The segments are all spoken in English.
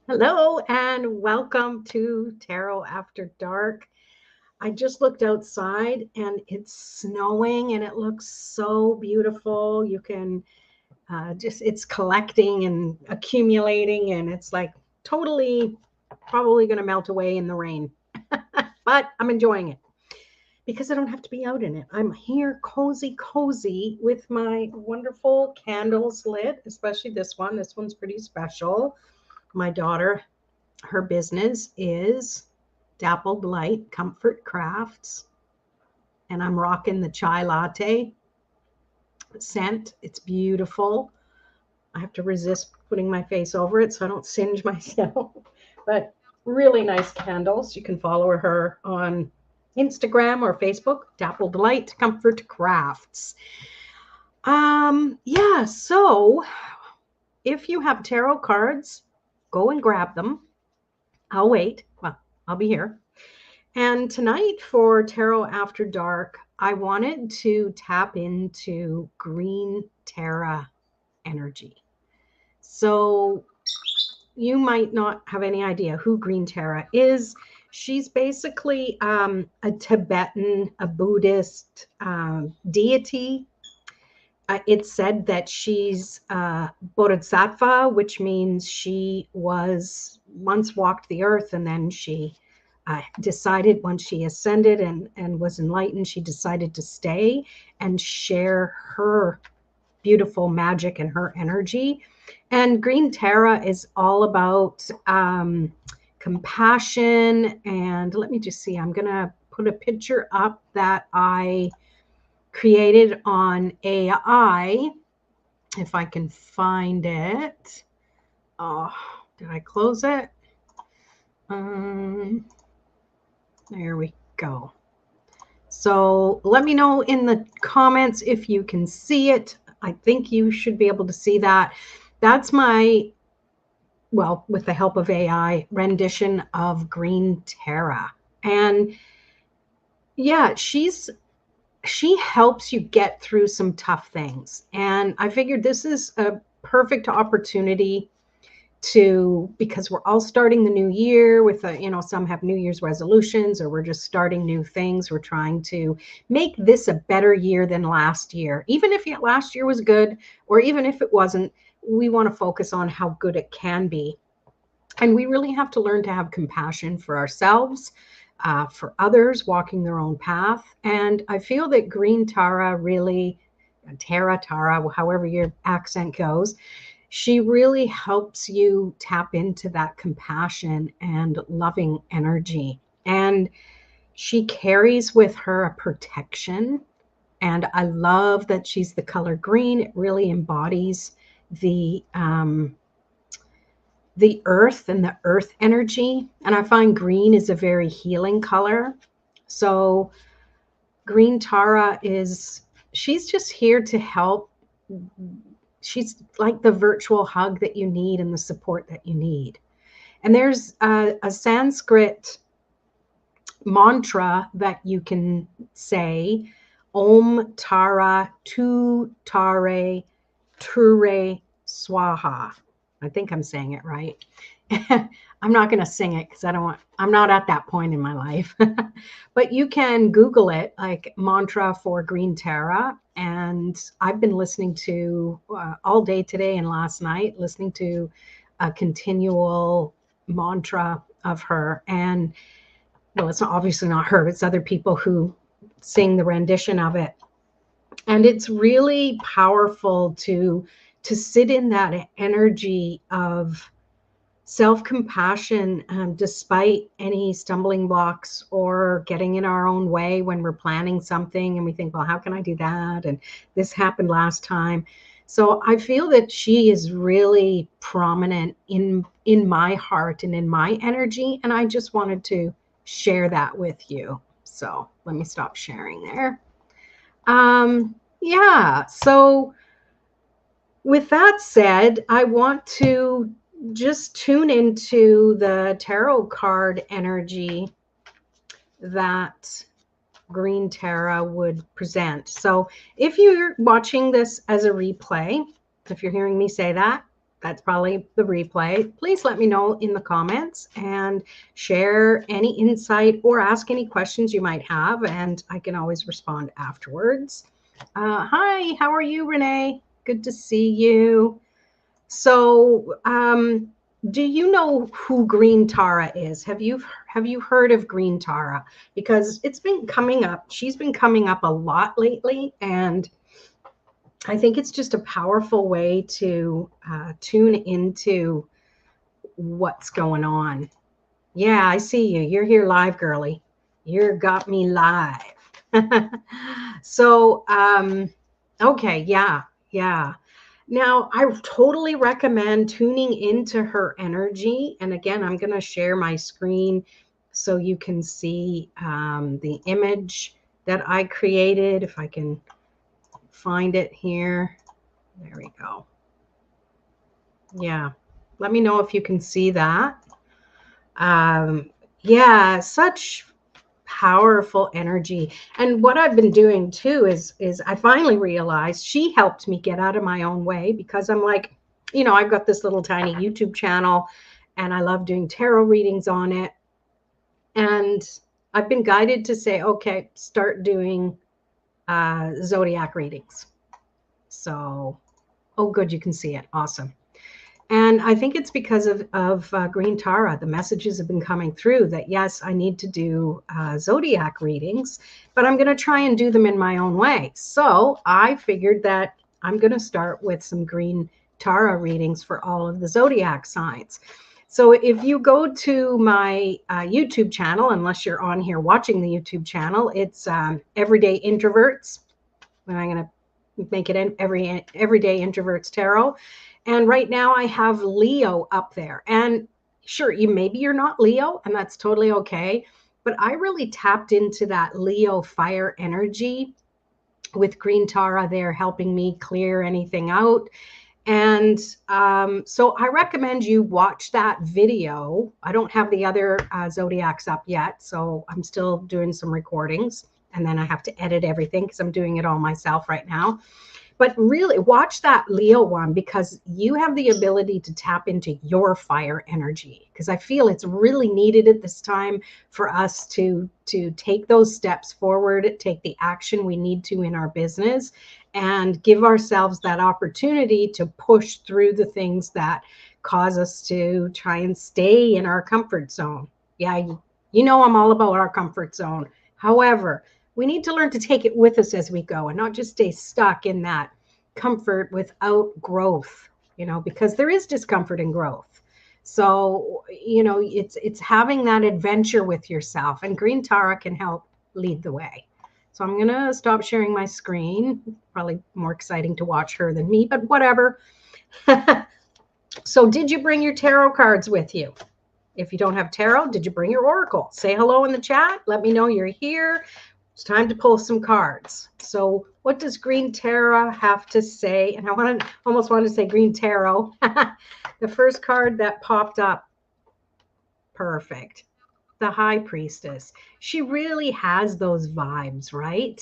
Hello and welcome to Tarot After Dark. I just looked outside and it's snowing and it looks so beautiful. You can it's collecting and accumulating and it's like totally probably going to melt away in the rain. But I'm enjoying it because I don't have to be out in it. I'm here cozy with my wonderful candles lit, especially this one. This one's pretty special. My daughter, her business is Dappled Light Comfort Crafts, and I'm rocking the chai latte scent. It's beautiful. I have to resist putting my face over it so I don't singe myself. But really nice candles. You can follow her on Instagram or Facebook, Dappled Light Comfort Crafts. Yeah, so if you have tarot cards, go and grab them. I'll wait. Well, I'll be here. And tonight for Tarot After Dark, I wanted to tap into Green Terra energy. So you might not have any idea who Green Terra is. She's basically a Tibetan, a Buddhist deity. It's said that she's Bodhisattva, which means she was once walked the earth and then she decided once she ascended and was enlightened, she decided to stay and share her beautiful magic and her energy. And Green Terra is all about compassion. And let me just see, I'm going to put a picture up that I created on AI, if I can find it. Oh, did I close it? There we go. So let me know in the comments if you can see it. I think you should be able to see that. That's my, well, with the help of AI, rendition of Green Terra. And yeah, she helps you get through some tough things. And I figured this is a perfect opportunity because we're all starting the new year with some have New Year's resolutions, or we're just starting new things. We're trying to make this a better year than last year. Even if last year was good, or even if it wasn't, we want to focus on how good it can be. And we really have to learn to have compassion for ourselves, for others walking their own path. And I feel that Green Tara really, Tara, however your accent goes, she really helps you tap into that compassion and loving energy. And she carries with her a protection. And I love that she's the color green. It really embodies the earth and the earth energy. And I find green is a very healing color. So Green Tara she's just here to help. She's like the virtual hug that you need and the support that you need. And there's a Sanskrit mantra that you can say, Om Tara Tu Tare Ture Swaha. I think I'm saying it right. I'm not going to sing it because I'm not at that point in my life. But you can Google it, like mantra for Green Terra. And I've been listening to all day today and last night, listening to a continual mantra of her. And well, it's obviously not her, it's other people who sing the rendition of it. And it's really powerful to sit in that energy of self-compassion, despite any stumbling blocks or getting in our own way when we're planning something and we think, well, how can I do that? And this happened last time. So I feel that she is really prominent in my heart and in my energy. And I just wanted to share that with you. So let me stop sharing there. Yeah, so with that said, I want to just tune into the tarot card energy that Green Terra would present. So if you're watching this as a replay, if you're hearing me say that, that's probably the replay. Please let me know in the comments and share any insight or ask any questions you might have, and I can always respond afterwards. Hi, how are you, Renee? Good to see you. So, do you know who Green Tara is? Have you heard of Green Tara? Because it's been coming up. She's been coming up a lot lately, and I think it's just a powerful way to tune into what's going on. Yeah, I see you. You're here live, girly. You got me live. So, okay, yeah, yeah. Now, I totally recommend tuning into her energy. And again, I'm going to share my screen so you can see the image that I created. If I can find it here. There we go. Yeah. Let me know if you can see that. Yeah, such powerful energy. And what I've been doing too is I finally realized she helped me get out of my own way, because I'm like, I've got this little tiny YouTube channel and I love doing tarot readings on it. And I've been guided to say, okay, start doing zodiac readings. So, oh, good, you can see it. Awesome. And I think it's because of Green Tara. The messages have been coming through that, yes, I need to do zodiac readings, but I'm going to try and do them in my own way. So I figured that I'm going to start with some Green Tara readings for all of the zodiac signs. So if you go to my YouTube channel, unless you're on here watching the YouTube channel, it's Everyday Introverts. And I'm going to make it Everyday Introverts Tarot. And right now I have Leo up there. And sure, maybe you're not Leo, and that's totally okay. But I really tapped into that Leo fire energy with Green Tara there, helping me clear anything out. And so I recommend you watch that video. I don't have the other zodiacs up yet, so I'm still doing some recordings. And then I have to edit everything because I'm doing it all myself right now. But really watch that Leo one, because you have the ability to tap into your fire energy, because I feel it's really needed at this time for us to take those steps forward, take the action we need to in our business, and give ourselves that opportunity to push through the things that cause us to try and stay in our comfort zone. Yeah, I'm all about our comfort zone. However, we need to learn to take it with us as we go and not just stay stuck in that comfort without growth, because there is discomfort in growth. So, it's having that adventure with yourself, and Green Tara can help lead the way. So I'm going to stop sharing my screen. Probably more exciting to watch her than me, but whatever. So did you bring your tarot cards with you? If you don't have tarot, did you bring your oracle? Say hello in the chat. Let me know you're here. It's time to pull some cards. So what does Green Tara have to say? And I almost wanted to say Green Tarot. The first card that popped up. Perfect. The High Priestess. She really has those vibes, right?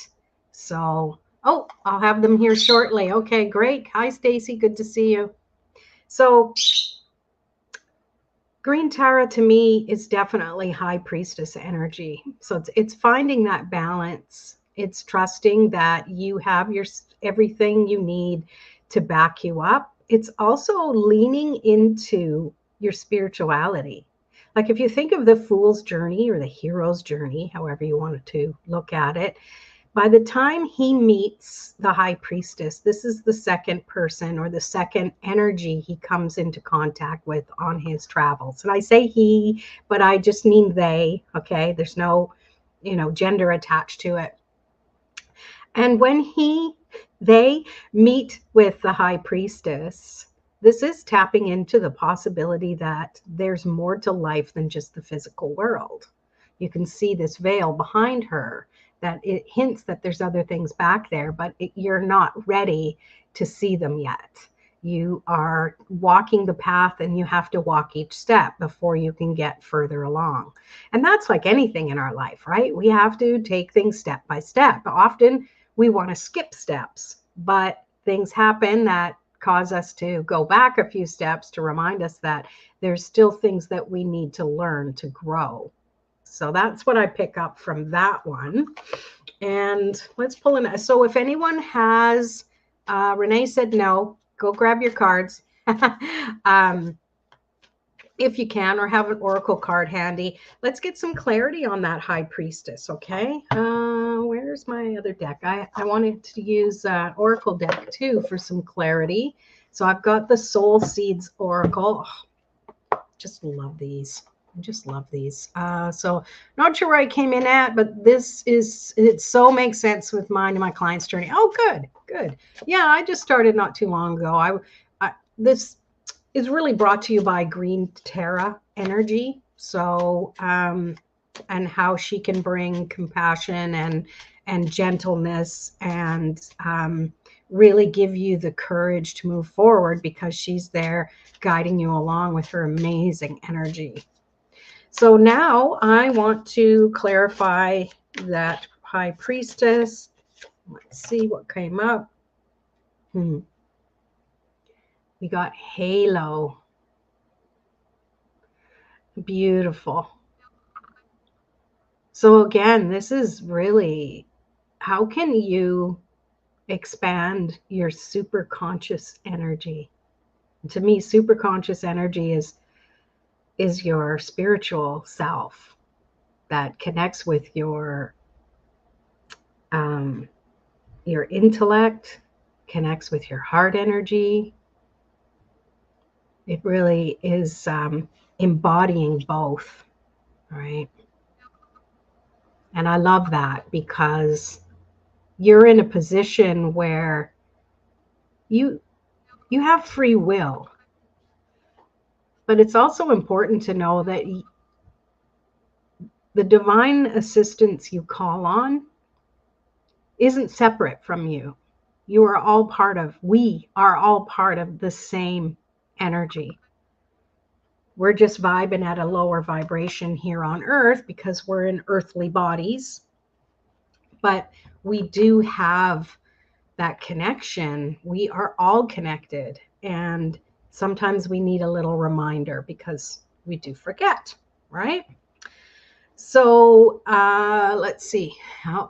So, oh, I'll have them here shortly. Okay, great. Hi, Stacy. Good to see you. So Green Tara to me is definitely High Priestess energy. So it's finding that balance. It's trusting that you have everything you need to back you up. It's also leaning into your spirituality. Like if you think of the fool's journey or the hero's journey, however you wanted to look at it, by the time he meets the High Priestess, this is the second person or the second energy he comes into contact with on his travels. And I say he, but I just mean they, okay? There's no, gender attached to it. And when they meet with the High Priestess, this is tapping into the possibility that there's more to life than just the physical world. You can see this veil behind her, that it hints that there's other things back there, but you're not ready to see them yet. You are walking the path, and you have to walk each step before you can get further along. And that's like anything in our life, right? We have to take things step by step. Often we want to skip steps, but things happen that cause us to go back a few steps to remind us that there's still things that we need to learn to grow. So that's what I pick up from that one. And let's pull in. So if anyone has, Renee said no, go grab your cards. If you can, or have an oracle card handy. Let's get some clarity on that high priestess, okay? Where's my other deck? I wanted to use oracle deck too for some clarity. So I've got the Soul Seeds Oracle. Oh, just love these. I just love these. So not sure where I came in at, but it so makes sense with mine and my client's journey. Oh, good, good. Yeah, I just started not too long ago. This is really brought to you by Green Terra Energy. So, and how she can bring compassion and gentleness and really give you the courage to move forward, because she's there guiding you along with her amazing energy. So now I want to clarify that high priestess. Let's see what came up. We got halo. Beautiful. So again, this is really, how can you expand your super conscious energy? To me, super conscious energy is your spiritual self that connects with your intellect, connects with your heart energy. It really is embodying both, right? And I love that, because you're in a position where you have free will. But it's also important to know that the divine assistance you call on isn't separate from you. We are all part of the same energy. We're just vibing at a lower vibration here on Earth because we're in earthly bodies. But we do have that connection. We are all connected. And sometimes we need a little reminder because we do forget, right? So let's see.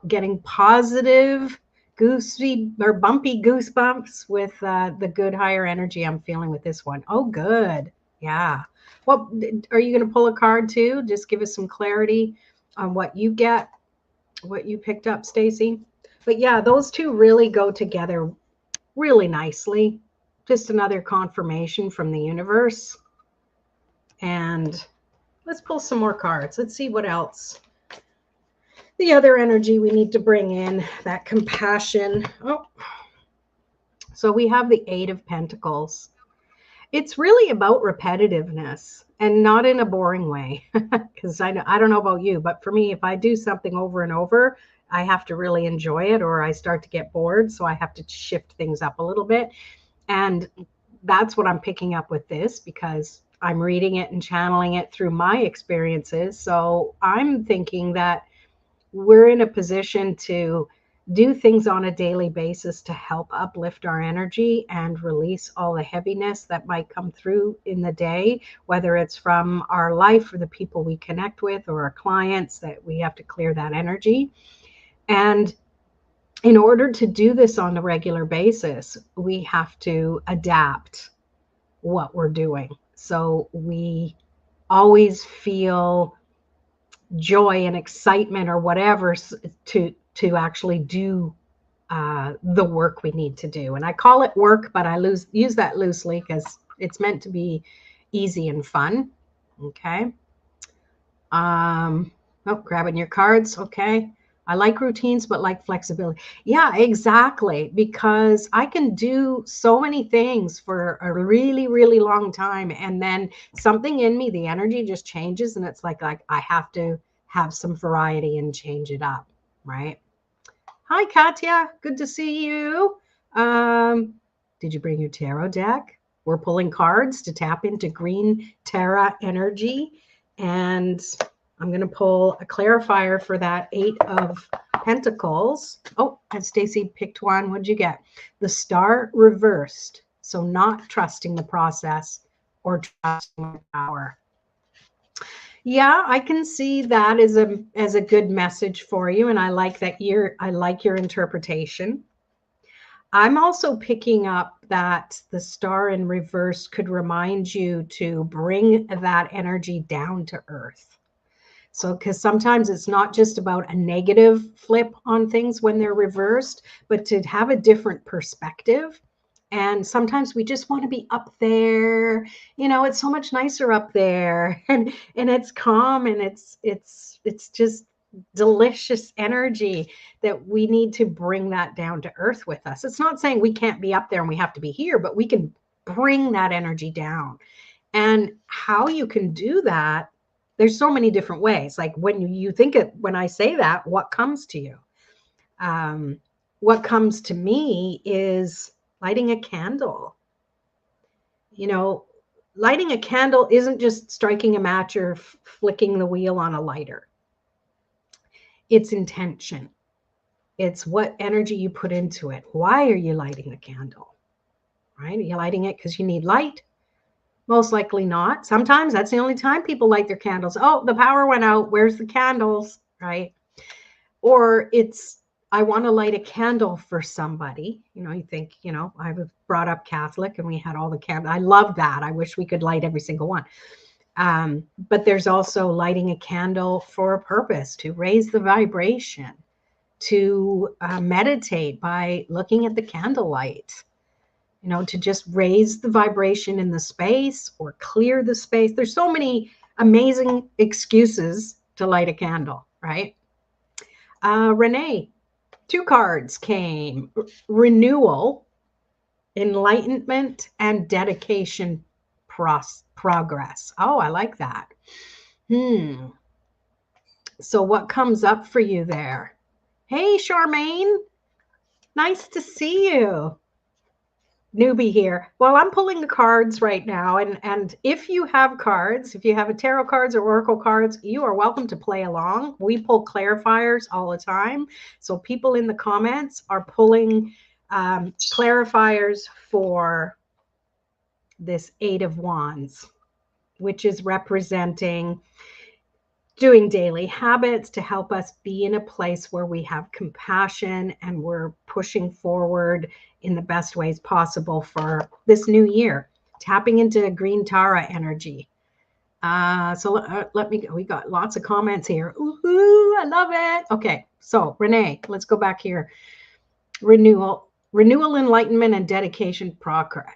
Getting positive, goosey or bumpy goosebumps with the good higher energy I'm feeling with this one. Oh, good. Yeah. Well, are you going to pull a card too? Just give us some clarity on what you get, what you picked up, Stacy. But yeah, those two really go together really nicely. Just another confirmation from the universe. And let's pull some more cards. Let's see what else. The other energy we need to bring in, that compassion. Oh, so we have the Eight of Pentacles. It's really about repetitiveness, and not in a boring way. Because I don't know about you, but for me, if I do something over and over, I have to really enjoy it, or I start to get bored. So I have to shift things up a little bit. And that's what I'm picking up with this, because I'm reading it and channeling it through my experiences. So I'm thinking that we're in a position to do things on a daily basis to help uplift our energy and release all the heaviness that might come through in the day, whether it's from our life or the people we connect with or our clients, that we have to clear that energy. And in order to do this on a regular basis, we have to adapt what we're doing. So we always feel joy and excitement or whatever to actually do the work we need to do. And I call it work, but I use that loosely because it's meant to be easy and fun. Okay. Grabbing your cards. Okay. I like routines, but like flexibility. Yeah, exactly. Because I can do so many things for a really, really long time. And then something in me, the energy just changes. And it's like I have to have some variety and change it up. Right. Hi, Katya. Good to see you. Did you bring your tarot deck? We're pulling cards to tap into Green Terra energy. And I'm going to pull a clarifier for that Eight of Pentacles. Oh, and Stacy picked one. What'd you get? The Star reversed. So not trusting the process or trusting the power. Yeah, I can see that as a good message for you, and I like your interpretation. I'm also picking up that the star in reverse could remind you to bring that energy down to earth. So, because sometimes it's not just about a negative flip on things when they're reversed, but to have a different perspective. And sometimes we just want to be up there. It's so much nicer up there, and it's calm, and it's just delicious energy that we need to bring that down to earth with us. It's not saying we can't be up there and we have to be here, but we can bring that energy down. And how you can do that, there's so many different ways. Like when I say that, what comes to you? What comes to me is lighting a candle. Lighting a candle isn't just striking a match or flicking the wheel on a lighter. It's intention. It's what energy you put into it. Why are you lighting a candle? Right? Are you lighting it because you need light? Most likely not. Sometimes that's the only time people light their candles. Oh, the power went out. Where's the candles? Right? Or it's, I want to light a candle for somebody. You think, I was brought up Catholic and we had all the candles. I love that. I wish we could light every single one. But there's also lighting a candle for a purpose, to raise the vibration, to meditate by looking at the candlelight, to just raise the vibration in the space or clear the space. There's so many amazing excuses to light a candle, right? Renee, 2 cards came: renewal, enlightenment, and dedication, progress. Oh, I like that. So what comes up for you there? Hey, Charmaine, nice to see you. Newbie here. Well, I'm pulling the cards right now, and if you have cards, if you have a tarot cards or oracle cards, you are welcome to play along. We pull clarifiers all the time, so people in the comments are pulling clarifiers for this 8 of Wands, which is representing doing daily habits to help us be in a place where we have compassion and we're pushing forward in the best ways possible for this new year, tapping into green Tara energy. Let me go. We got lots of comments here. Ooh, I love it. Okay, so Renee, let's go back here. Renewal, enlightenment, and dedication progress.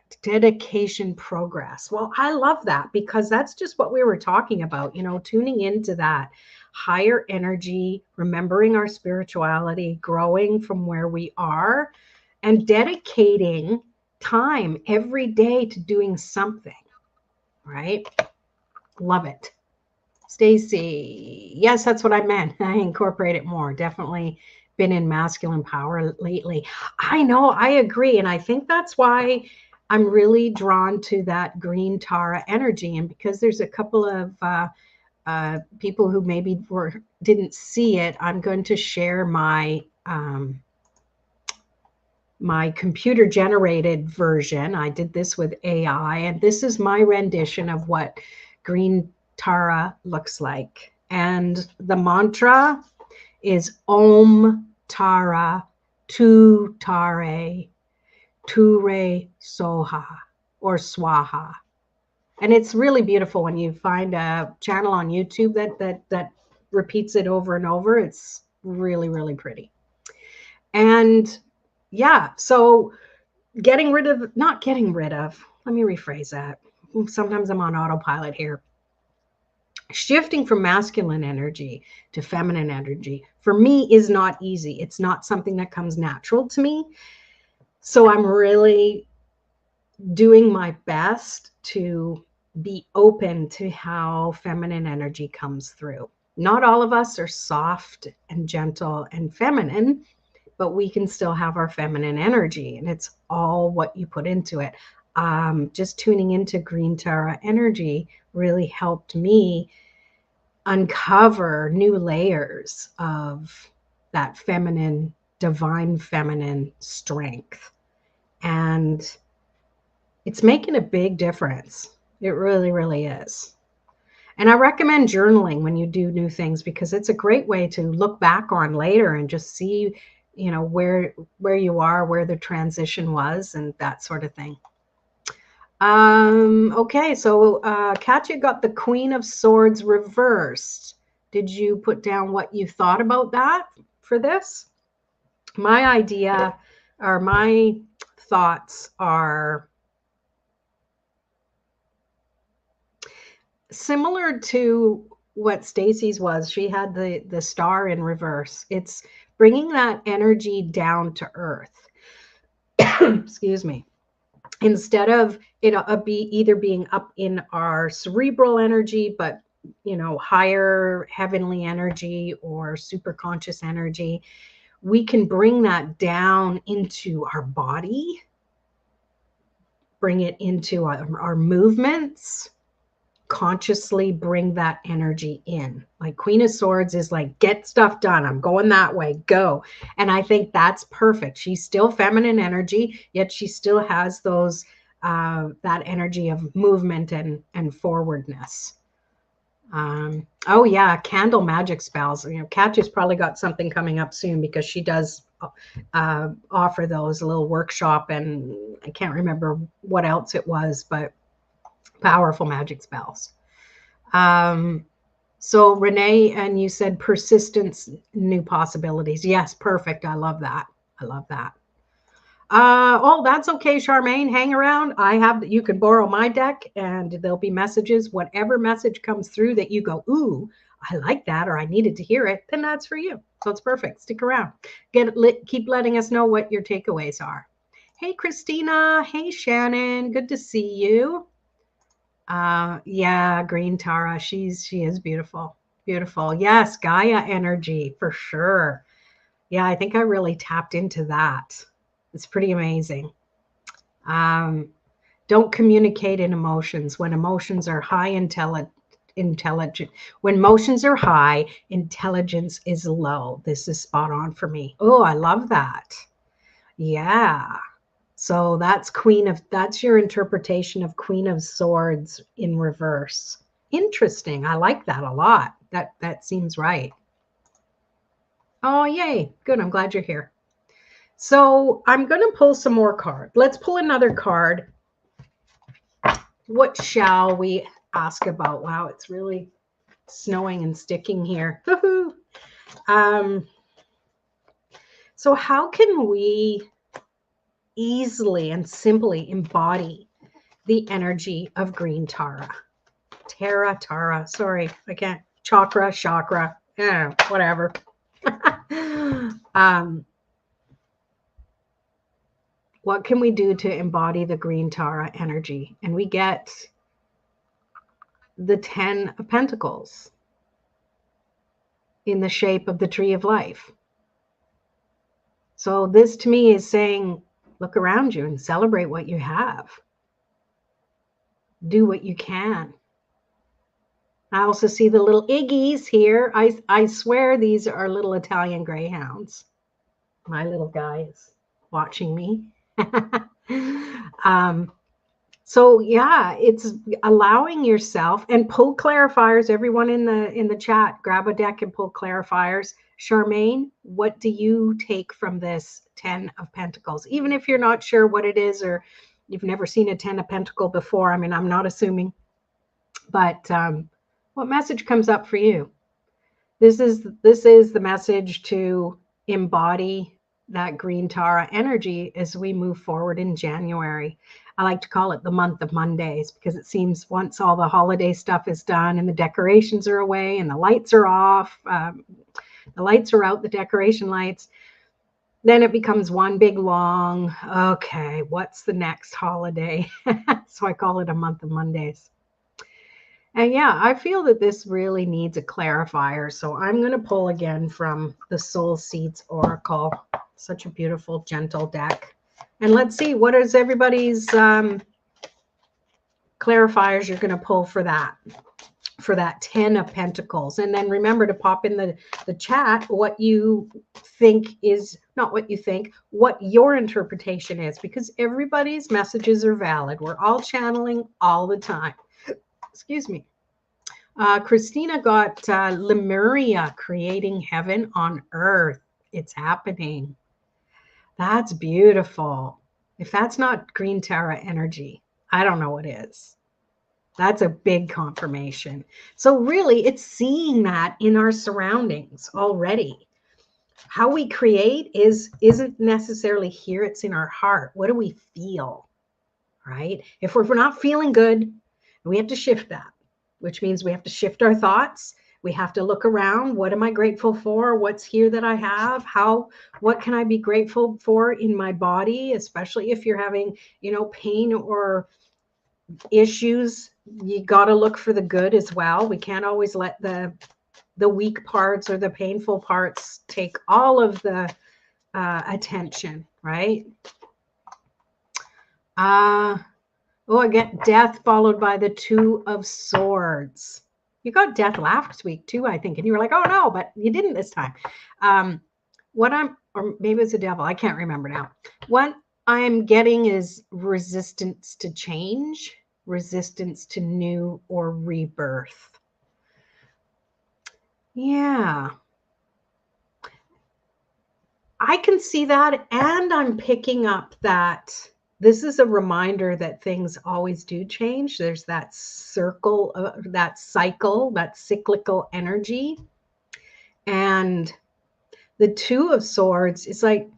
Well, I love that, because that's just what we were talking about, tuning into that higher energy, remembering our spirituality, growing from where we are, and dedicating time every day to doing something, right? Love it. Stacy, yes, that's what I meant. I incorporate it more. Definitely been in masculine power lately. I know, I agree. And I think that's why I'm really drawn to that green Tara energy. And because there's a couple of people who maybe didn't see it, I'm going to share my my computer generated version. I did this with AI, and this is my rendition of what green Tara looks like. And the mantra is Om Tara Tu Tare Ture Soha, or Swaha. And it's really beautiful when you find a channel on YouTube that repeats it over and over. It's really, really pretty. And yeah, so not getting rid of, let me rephrase that. Sometimes I'm on autopilot here. Shifting from masculine energy to feminine energy for me is not easy. It's not something that comes natural to me. So I'm really doing my best to be open to how feminine energy comes through. Not all of us are soft and gentle and feminine, but we can still have our feminine energy, and it's all what you put into it. Just tuning into green Tara energy really helped me uncover new layers of that feminine, divine feminine strength. And It's making a big difference. It really, really is. And I recommend journaling when you do new things because it's a great way to look back on later and just see, you know, where you are, where the transition was, and that sort of thing. Okay, so Katya got the Queen of Swords reversed. Did you put down what you thought about that for this? My idea or my thoughts are similar to what Stacy's was. She had the star in reverse. It's bringing that energy down to earth. Excuse me. Instead of it be either being up in our cerebral energy, but you know, higher heavenly energy or super conscious energy, we can bring that down into our body, bring it into our movements, consciously bring that energy in. Like Queen of Swords is like, get stuff done. I'm going that way, go. And I think that's perfect. She's still feminine energy, yet she still has those that energy of movement and forwardness. Oh yeah, candle magic spells. You know, Katya's probably got something coming up soon because she does offer those, a little workshop, and I can't remember what else it was, but powerful magic spells. So Renee, and you said persistence, new possibilities. Yes, perfect. I love that. I love that. Oh, that's okay, Charmaine. Hang around. You can borrow my deck and there'll be messages. Whatever message comes through that you go, ooh, I like that, or I needed to hear it, then that's for you. So it's perfect. Stick around. Keep letting us know what your takeaways are. Hey, Christina. Hey, Shannon. Good to see you. Yeah, Green Tara. She is beautiful. Beautiful. Yes, Gaia energy for sure. Yeah, I think I really tapped into that. It's pretty amazing. Don't communicate in emotions. When emotions are high, intelligent. When emotions are high, intelligence is low. This is spot on for me. Oh, I love that. Yeah. So that's your interpretation of Queen of Swords in reverse. Interesting. I like that a lot. That seems right. Oh, yay. Good. I'm glad you're here. So I'm going to pull some more cards. Let's pull another card. What shall we ask about? Wow, it's really snowing and sticking here. So how can we easily and simply embody the energy of Green Tara? Tara. Sorry, I can't. Chakra. Yeah, whatever. What can we do to embody the Green Tara energy? And we get the 10 of Pentacles in the shape of the Tree of Life. So this to me is saying, look around you and celebrate what you have. Do what you can. I also see the little Iggies here. I swear these are little Italian greyhounds. My little guy is watching me. So yeah, it's allowing yourself, and pull clarifiers. Everyone in the chat, grab a deck and pull clarifiers. Charmaine, what do you take from this 10 of Pentacles? Even if you're not sure what it is, or you've never seen a 10 of Pentacle before. I mean, I'm not assuming, but what message comes up for you? This is the message to embody that Green Tara energy as we move forward in January. I like to call it the month of Mondays because it seems once all the holiday stuff is done and the decorations are away and the lights are off, the lights are out, the decoration lights, then it becomes one big long, okay, what's the next holiday? So I call it a month of Mondays. And yeah, I feel that this really needs a clarifier. So I'm going to pull again from the Soul Seeds Oracle. Such a beautiful, gentle deck. And let's see, what is everybody's clarifiers you're going to pull for that? for that 10 of Pentacles. And then remember to pop in the chat what you think is, not what you think, what your interpretation is, because everybody's messages are valid. We're all channeling all the time. Excuse me. Christina got Lemuria, creating heaven on earth. It's happening. That's beautiful. If that's not Green Tara energy, I don't know what is. That's a big confirmation. So really, it's seeing that in our surroundings already. How we create isn't necessarily here. It's in our heart. What do we feel, right? If we're not feeling good, we have to shift that, which means we have to shift our thoughts. We have to look around. What am I grateful for? What's here that I have? What can I be grateful for in my body, especially if you're having, pain or issues? You got to look for the good as well. We can't always let the weak parts or the painful parts take all of the attention, right? I get death followed by the Two of Swords. You got death last week too, I think, and you were like, oh no, but you didn't this time. Or maybe it's a devil, I can't remember now. What I'm getting is resistance to change, resistance to new or rebirth. Yeah. I can see that, and I'm picking up that this is a reminder that things always do change. There's that cycle, that cyclical energy. And the Two of Swords is like,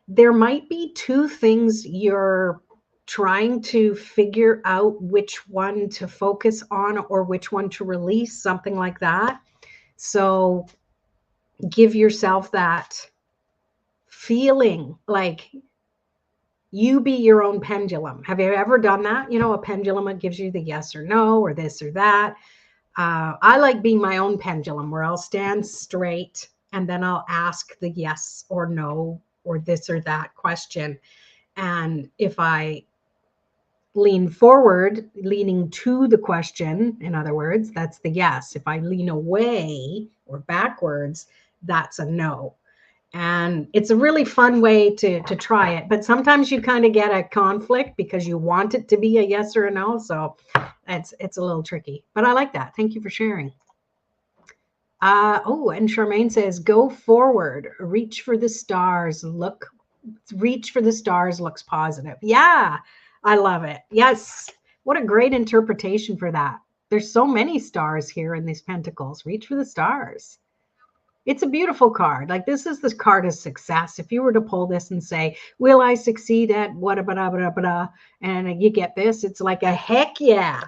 there might be two things you're trying to figure out which one to focus on or which one to release, something like that. So give yourself that feeling like you be your own pendulum. Have you ever done that? A pendulum, it gives you the yes or no or this or that. I like being my own pendulum, where I'll stand straight and then I'll ask the yes or no or this or that question. And if I lean forward, leaning to the question, in other words, that's the yes. If I lean away or backwards, that's a no. And it's a really fun way to try it. But sometimes you kind of get a conflict because you want it to be a yes or a no. So it's a little tricky. But I like that. Thank you for sharing. And Charmaine says, go forward, reach for the stars, reach for the stars looks positive. Yeah, I love it. Yes. What a great interpretation for that. There's so many stars here in these pentacles. Reach for the stars. It's a beautiful card. Like, this is the card of success. If you were to pull this and say, will I succeed at what, and you get this, it's like a heck yeah.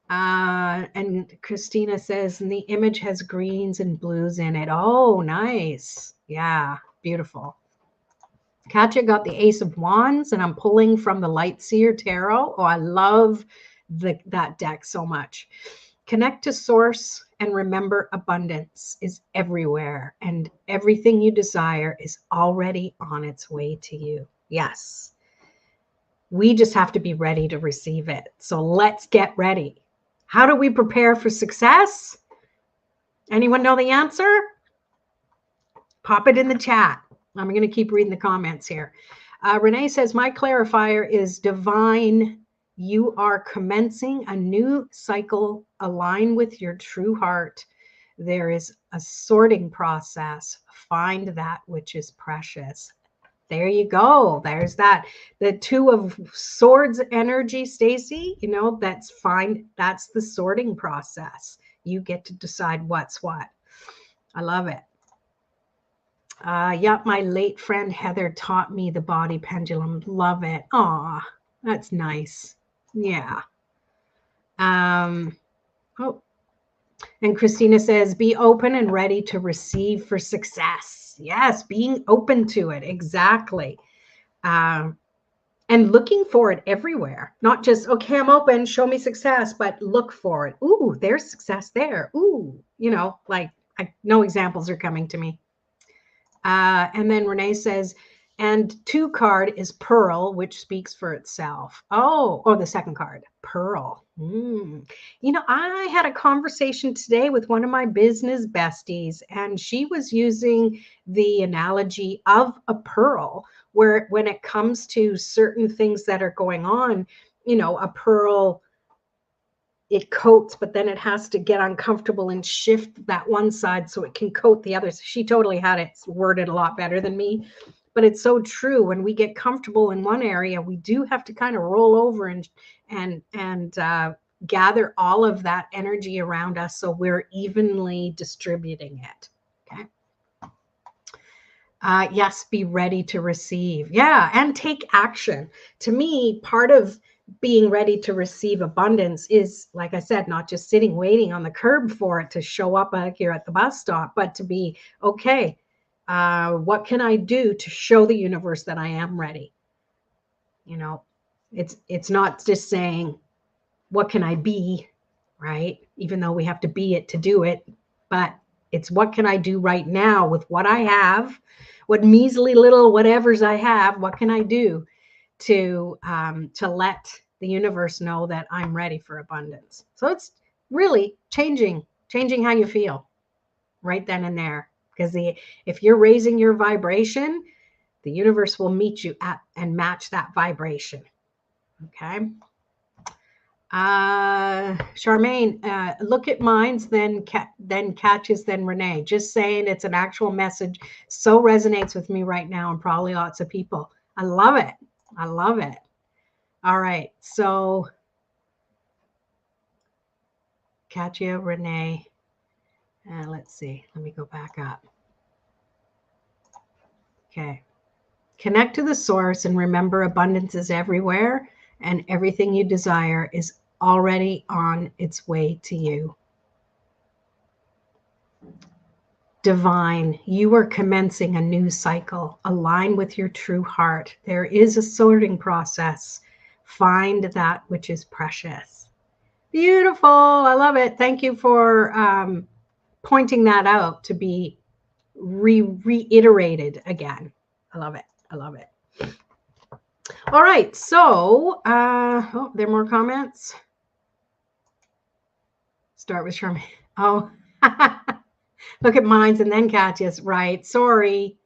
And Christina says, and the image has greens and blues in it. Oh, nice. Yeah, beautiful. Katja got the Ace of Wands, and I'm pulling from the Light Seer Tarot. Oh, I love that deck so much. Connect to source and remember abundance is everywhere, and everything you desire is already on its way to you. Yes. We just have to be ready to receive it. So let's get ready. How do we prepare for success? Anyone know the answer? Pop it in the chat. I'm going to keep reading the comments here. Renee says, my clarifier is divine. You are commencing a new cycle. Align with your true heart. There is a sorting process. Find that which is precious. There you go. There's that. The Two of Swords energy, Stacy, that's fine. That's the sorting process. You get to decide what's what. I love it. Yep, my late friend Heather taught me the body pendulum. Love it. Aw, that's nice. Yeah. And Christina says, be open and ready to receive for success. Yes, being open to it. Exactly. And looking for it everywhere. Not just, okay, I'm open, show me success, but look for it. Ooh, there's success there. Ooh, like I know examples are coming to me. And then Renee says, And 2 card is Pearl, which speaks for itself. Oh, the second card, Pearl. You know, I had a conversation today with one of my business besties, and she was using the analogy of a pearl, where when it comes to certain things that are going on, you know, a pearl, it coats, but then it has to get uncomfortable and shift that one side so it can coat the other. So she totally had it worded a lot better than me. But it's so true. When we get comfortable in one area, we do have to kind of roll over and gather all of that energy around us so we're evenly distributing it. Okay. Yes, be ready to receive. Yeah, and take action. To me, part of being ready to receive abundance is, like I said, not just sitting waiting on the curb for it to show up here at the bus stop, but to be, okay, what can I do to show the universe that I am ready? You know, it's not just saying, what can I be, right? Even though we have to be it to do it, but it's what can I do right now with what I have, what measly little whatevers I have, what can I do to let the universe know that I'm ready for abundance? So it's really changing how you feel right then and there. Because if you're raising your vibration, the universe will meet you at and match that vibration. Okay. Charmaine, look at minds, then catches, then Renee. Just saying, it's an actual message. So resonates with me right now, and probably lots of people. I love it. I love it. All right. So Katya, Renee. Let's see. Let me go back up. Okay. Connect to the source and remember abundance is everywhere, and everything you desire is already on its way to you. Divine, you are commencing a new cycle. Align with your true heart. There is a sorting process. Find that which is precious. Beautiful. I love it. Thank you for pointing that out to be reiterated again. I love it. I love it. All right. So, there are more comments. Start with Charmaine. Oh, look at mine's and then Katya's. Right. Sorry.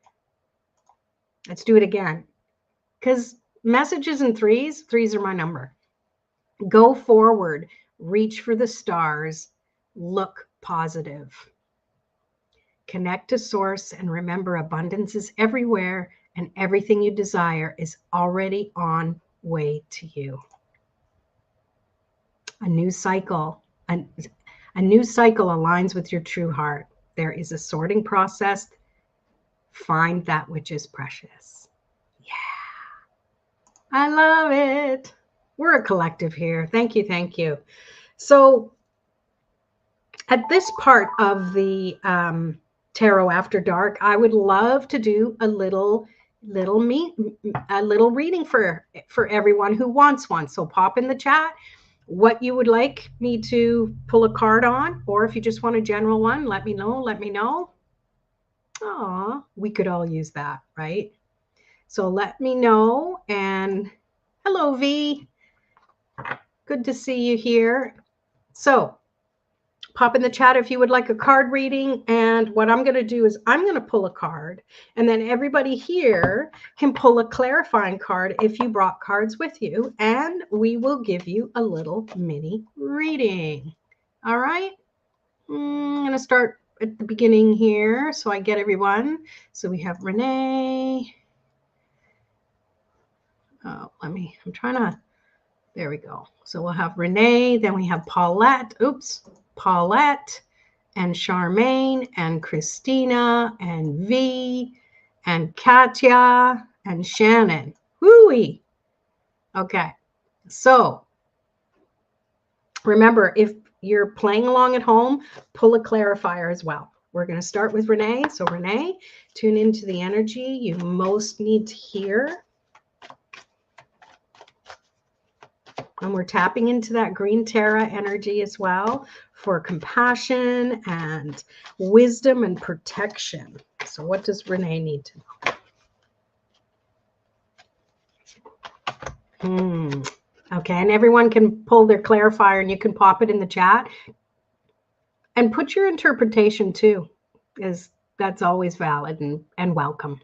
Let's do it again. Because messages in threes are my number. Go forward. Reach for the stars. Look positive. Connect to source and remember abundance is everywhere, and everything you desire is already on way to you. A new cycle. A new cycle aligns with your true heart. There is a sorting process. Find that which is precious. Yeah. I love it. We're a collective here. Thank you. Thank you. So at this part of the Tarot After Dark, I would love to do a little reading for everyone who wants one. So pop in the chat what you would like me to pull a card on, or if you just want a general one, let me know. Oh, we could all use that, right? So let me know. And hello, V. Good to see you here. So pop in the chat if you would like a card reading. And what I'm going to do is I'm going to pull a card, and then everybody here can pull a clarifying card if you brought cards with you, and we will give you a little mini reading. All right. I'm going to start at the beginning here so I get everyone. So we have Renee. Oh, I'm trying to, there we go. So we'll have Renee, then we have Paulette. Paulette and Charmaine and Christina and V and Katya and Shannon. Whoo-wee. Okay. So remember, if you're playing along at home, pull a clarifier as well. We're going to start with Renee. So Renee, tune into the energy you most need to hear. And we're tapping into that green Terra energy as well for compassion and wisdom and protection. So what does Renee need to know? Okay, and everyone can pull their clarifier and you can pop it in the chat and put your interpretation too, is that's always valid and welcome.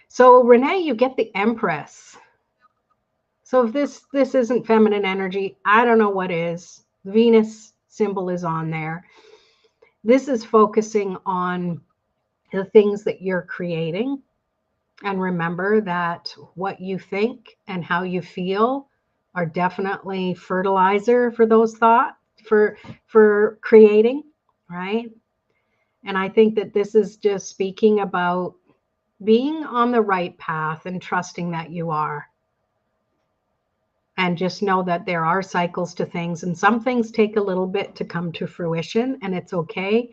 So Renee, you get the Empress. So if this isn't feminine energy, I don't know what is. Venus symbol is on there. This is focusing on the things that you're creating. And remember that what you think and how you feel are definitely fertilizer for those thoughts, for creating, right? And I think that this is just speaking about being on the right path and trusting that you are. And just know that there are cycles to things, and some things take a little bit to come to fruition, and it's okay.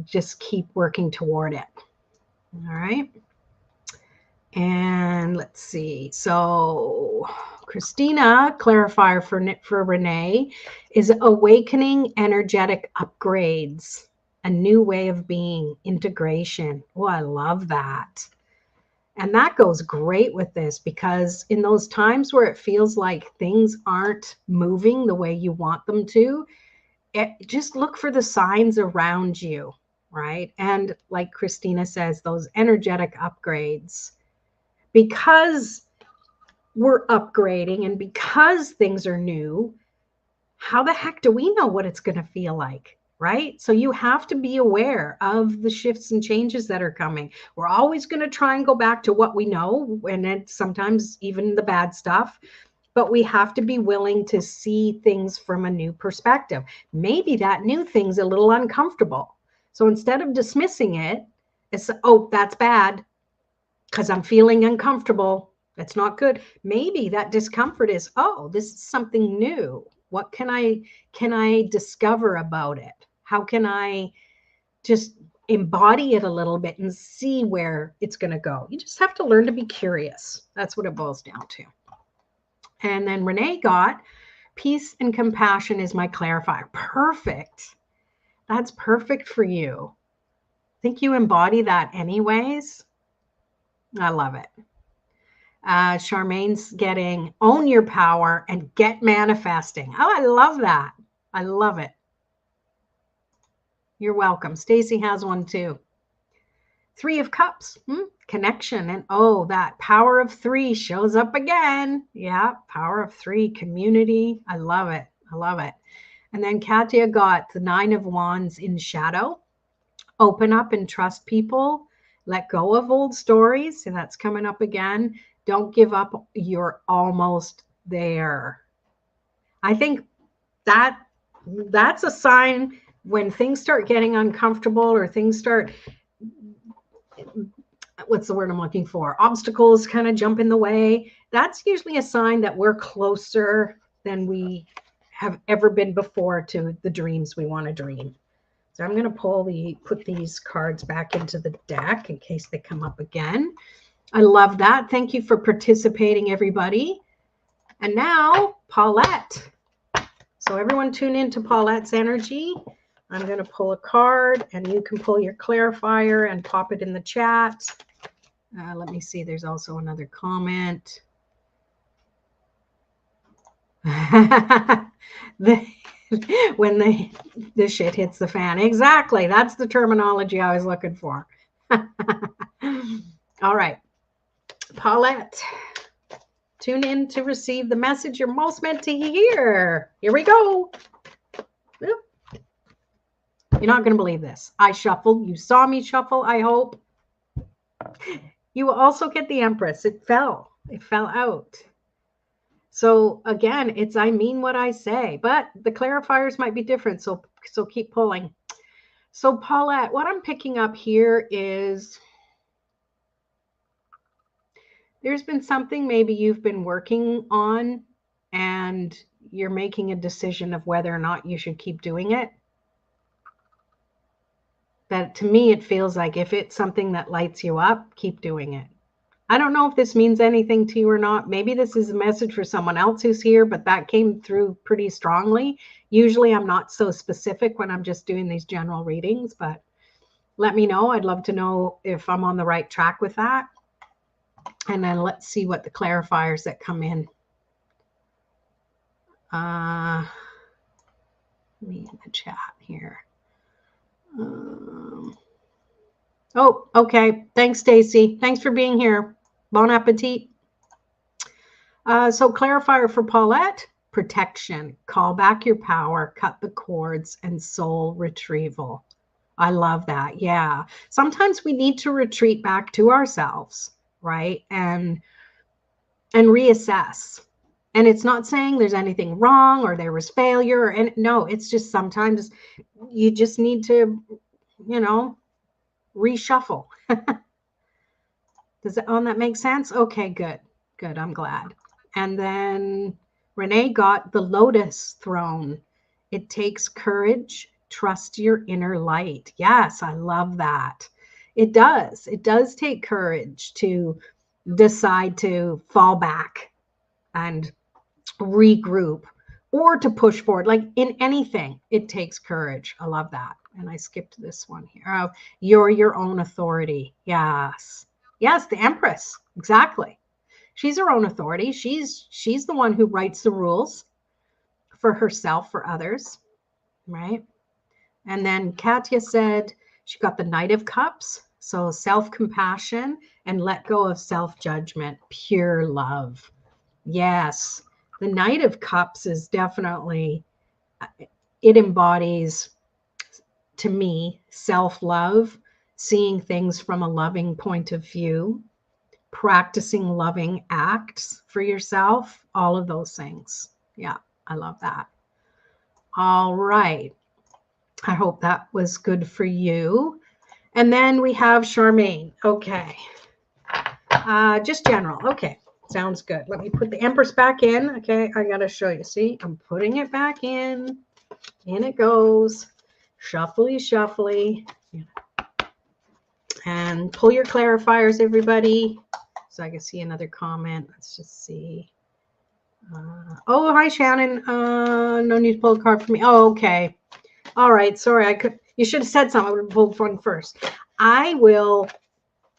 Just keep working toward it. All right. And let's see. So Christina, clarifier for Renee, is awakening energetic upgrades, a new way of being, integration. Oh, I love that. And that goes great with this, because in those times where it feels like things aren't moving the way you want them to, just look for the signs around you, right? And like Christina says, those energetic upgrades, because we're upgrading and because things are new, how the heck do we know what it's going to feel like? Right? So you have to be aware of the shifts and changes that are coming. We're always going to try and go back to what we know, and it's sometimes even the bad stuff, but we have to be willing to see things from a new perspective. Maybe that new thing's a little uncomfortable. So instead of dismissing it, it's, oh, that's bad because I'm feeling uncomfortable. That's not good. Maybe that discomfort is, oh, this is something new. What can I discover about it? How can I just embody it a little bit and see where it's going to go? You just have to learn to be curious. That's what it boils down to. And then Renee got peace and compassion is my clarifier. Perfect. That's perfect for you. I think you embody that anyways. I love it. Charmaine's getting own your power and get manifesting. Oh, I love that. I love it. You're welcome. Stacy has one too. 3 of Cups, connection. And oh, that power of 3 shows up again. Yeah, power of 3, community. I love it. I love it. And then Katya got the 9 of Wands in shadow. Open up and trust people. Let go of old stories. And that's coming up again. Don't give up. You're almost there. I think that's a sign when things start getting uncomfortable, or things start, what's the word I'm looking for? Obstacles kind of jump in the way. That's usually a sign that we're closer than we have ever been before to the dreams we want to dream. So I'm going to put these cards back into the deck in case they come up again. I love that. Thank you for participating, everybody. And now, Paulette. So everyone tune into Paulette's energy. I'm going to pull a card, and you can pull your clarifier and pop it in the chat. Let me see. There's also another comment. When the shit hits the fan. Exactly. That's the terminology I was looking for. All right. Paulette, tune in to receive the message you're most meant to hear. Here we go. You're not going to believe this. I shuffled. You saw me shuffle, I hope. You will also get the Empress. It fell out. So again, it's I mean what I say, but the clarifiers might be different. So keep pulling. So Paulette, what I'm picking up here is there's been something maybe you've been working on, and you're making a decision of whether or not you should keep doing it. That to me, it feels like if it's something that lights you up, keep doing it. I don't know if this means anything to you or not. Maybe this is a message for someone else who's here, but that came through pretty strongly. Usually I'm not so specific when I'm just doing these general readings, but let me know. I'd love to know if I'm on the right track with that. And then let's see what the clarifiers that come in. Me in the chat here. Oh, okay. Thanks, Stacy. Thanks for being here. Bon appetit. So clarifier for Paulette, protection. Call back your power, cut the cords, and soul retrieval. I love that. Yeah. Sometimes we need to retreat back to ourselves, right? And reassess. And it's not saying there's anything wrong or there was failure. And no, it's just sometimes you just need to, reshuffle. Does that make sense? Okay, good. Good. I'm glad. And then Renee got the lotus throne. It takes courage. Trust your inner light. Yes, I love that. It does. It does take courage to decide to fall back and regroup or to push forward. Like in anything, it takes courage. I love that. And I skipped this one here. Oh, you're your own authority. Yes. Yes, the Empress. Exactly. She's her own authority. She's the one who writes the rules for herself, for others, right? And then Katya said she got the Knight of Cups. So self-compassion and let go of self-judgment, pure love. Yes. The Knight of Cups is definitely, it embodies, to me, self-love, seeing things from a loving point of view, practicing loving acts for yourself, all of those things. Yeah, I love that. All right. I hope that was good for you. And then we have Charmaine. Okay. Just general. Okay. Sounds good. Let me put the Empress back in. Okay. I got to show you. See, I'm putting it back in. In it goes. Shuffly, shuffly. And pull your clarifiers, everybody. So I can see another comment. Let's just see. Oh, hi, Shannon. No need to pull a card for me. Oh, okay. All right. Sorry. You should have said something. I would have pulled one first. I will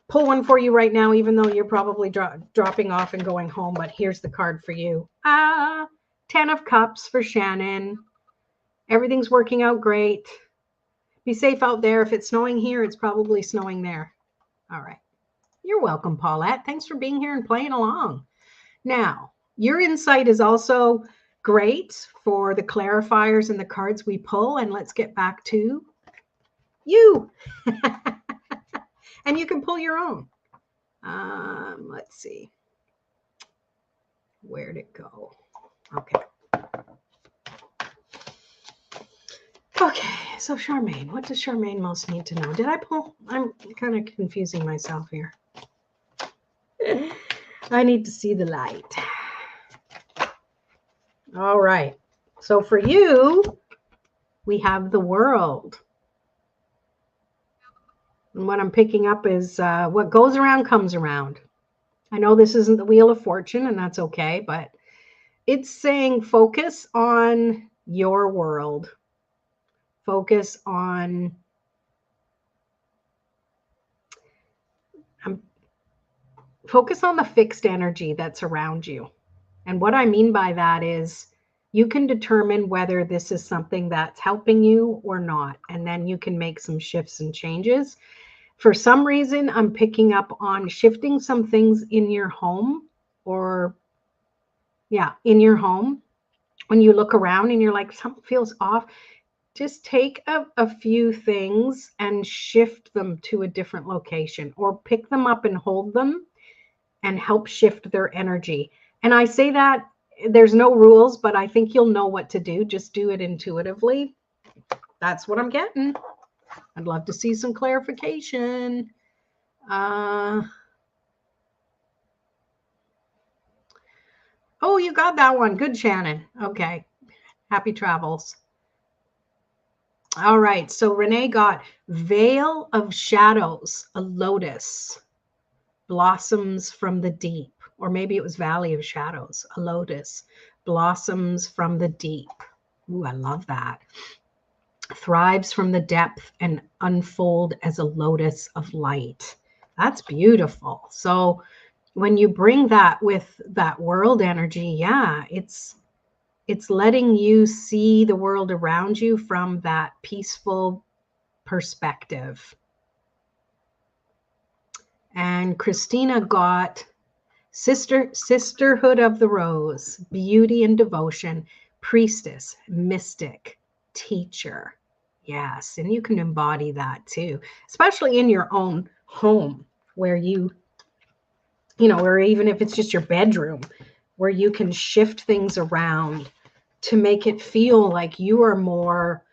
pull one for you right now, even though you're probably dropping off and going home. But here's the card for you. 10 of Cups for Shannon. Everything's working out great. Be safe out there. If it's snowing here, it's probably snowing there. All right. You're welcome, Paulette. Thanks for being here and playing along. Now, your insight is also great for the clarifiers and the cards we pull. And let's get back to you. And you can pull your own. Let's see. Where'd it go? Okay. Okay, so Charmaine, what does Charmaine most need to know? Did I pull? I'm kind of confusing myself here. I need to see the light. All right. So for you, we have the World. And what I'm picking up is what goes around comes around. I know this isn't the Wheel of Fortune, and that's okay, but it's saying focus on your world. Focus on the fixed energy that's around you. And what I mean by that is you can determine whether this is something that's helping you or not. And then you can make some shifts and changes. For some reason, I'm picking up on shifting some things in your home in your home. When you look around and you're like, something feels off, just take a few things and shift them to a different location or pick them up and hold them and help shift their energy. And I say that there's no rules, but I think you'll know what to do. Just do it intuitively. That's what I'm getting. I'd love to see some clarification. Oh, you got that one. Good, Shannon. Okay. Happy travels. All right. So Renee got Veil of Shadows, a lotus, blossoms from the deep. Or maybe it was Valley of Shadows, a lotus, blossoms from the deep. Ooh, I love that. Thrives from the depth and unfold as a lotus of light. That's beautiful. So when you bring that with that world energy, yeah, it's letting you see the world around you from that peaceful perspective. And Christina got sisterhood of the rose, beauty and devotion, priestess, mystic, teacher. Yes, and you can embody that too, especially in your own home where you know, or even if it's just your bedroom, where you can shift things around to make it feel like you are more,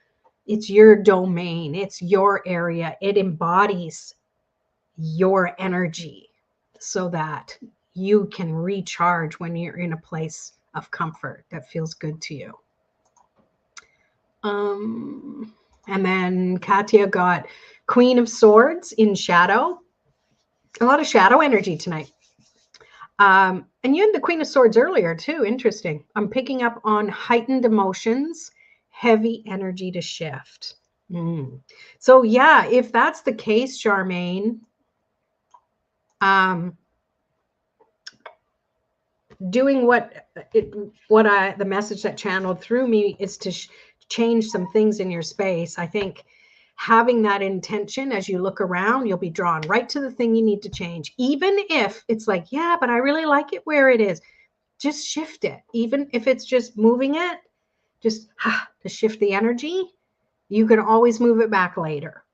it's your domain, it's your area, it embodies your energy so that you can recharge when you're in a place of comfort that feels good to you. And then Katya got Queen of Swords in shadow. A lot of shadow energy tonight. And you had the Queen of Swords earlier too. Interesting. I'm picking up on heightened emotions, heavy energy to shift. So yeah, if that's the case, Charmaine, doing the message that channeled through me is to change some things in your space. I think having that intention as you look around, you'll be drawn right to the thing you need to change. Even if it's like, yeah, but I really like it where it is. Just shift it. Even if it's just moving it, just to shift the energy. You can always move it back later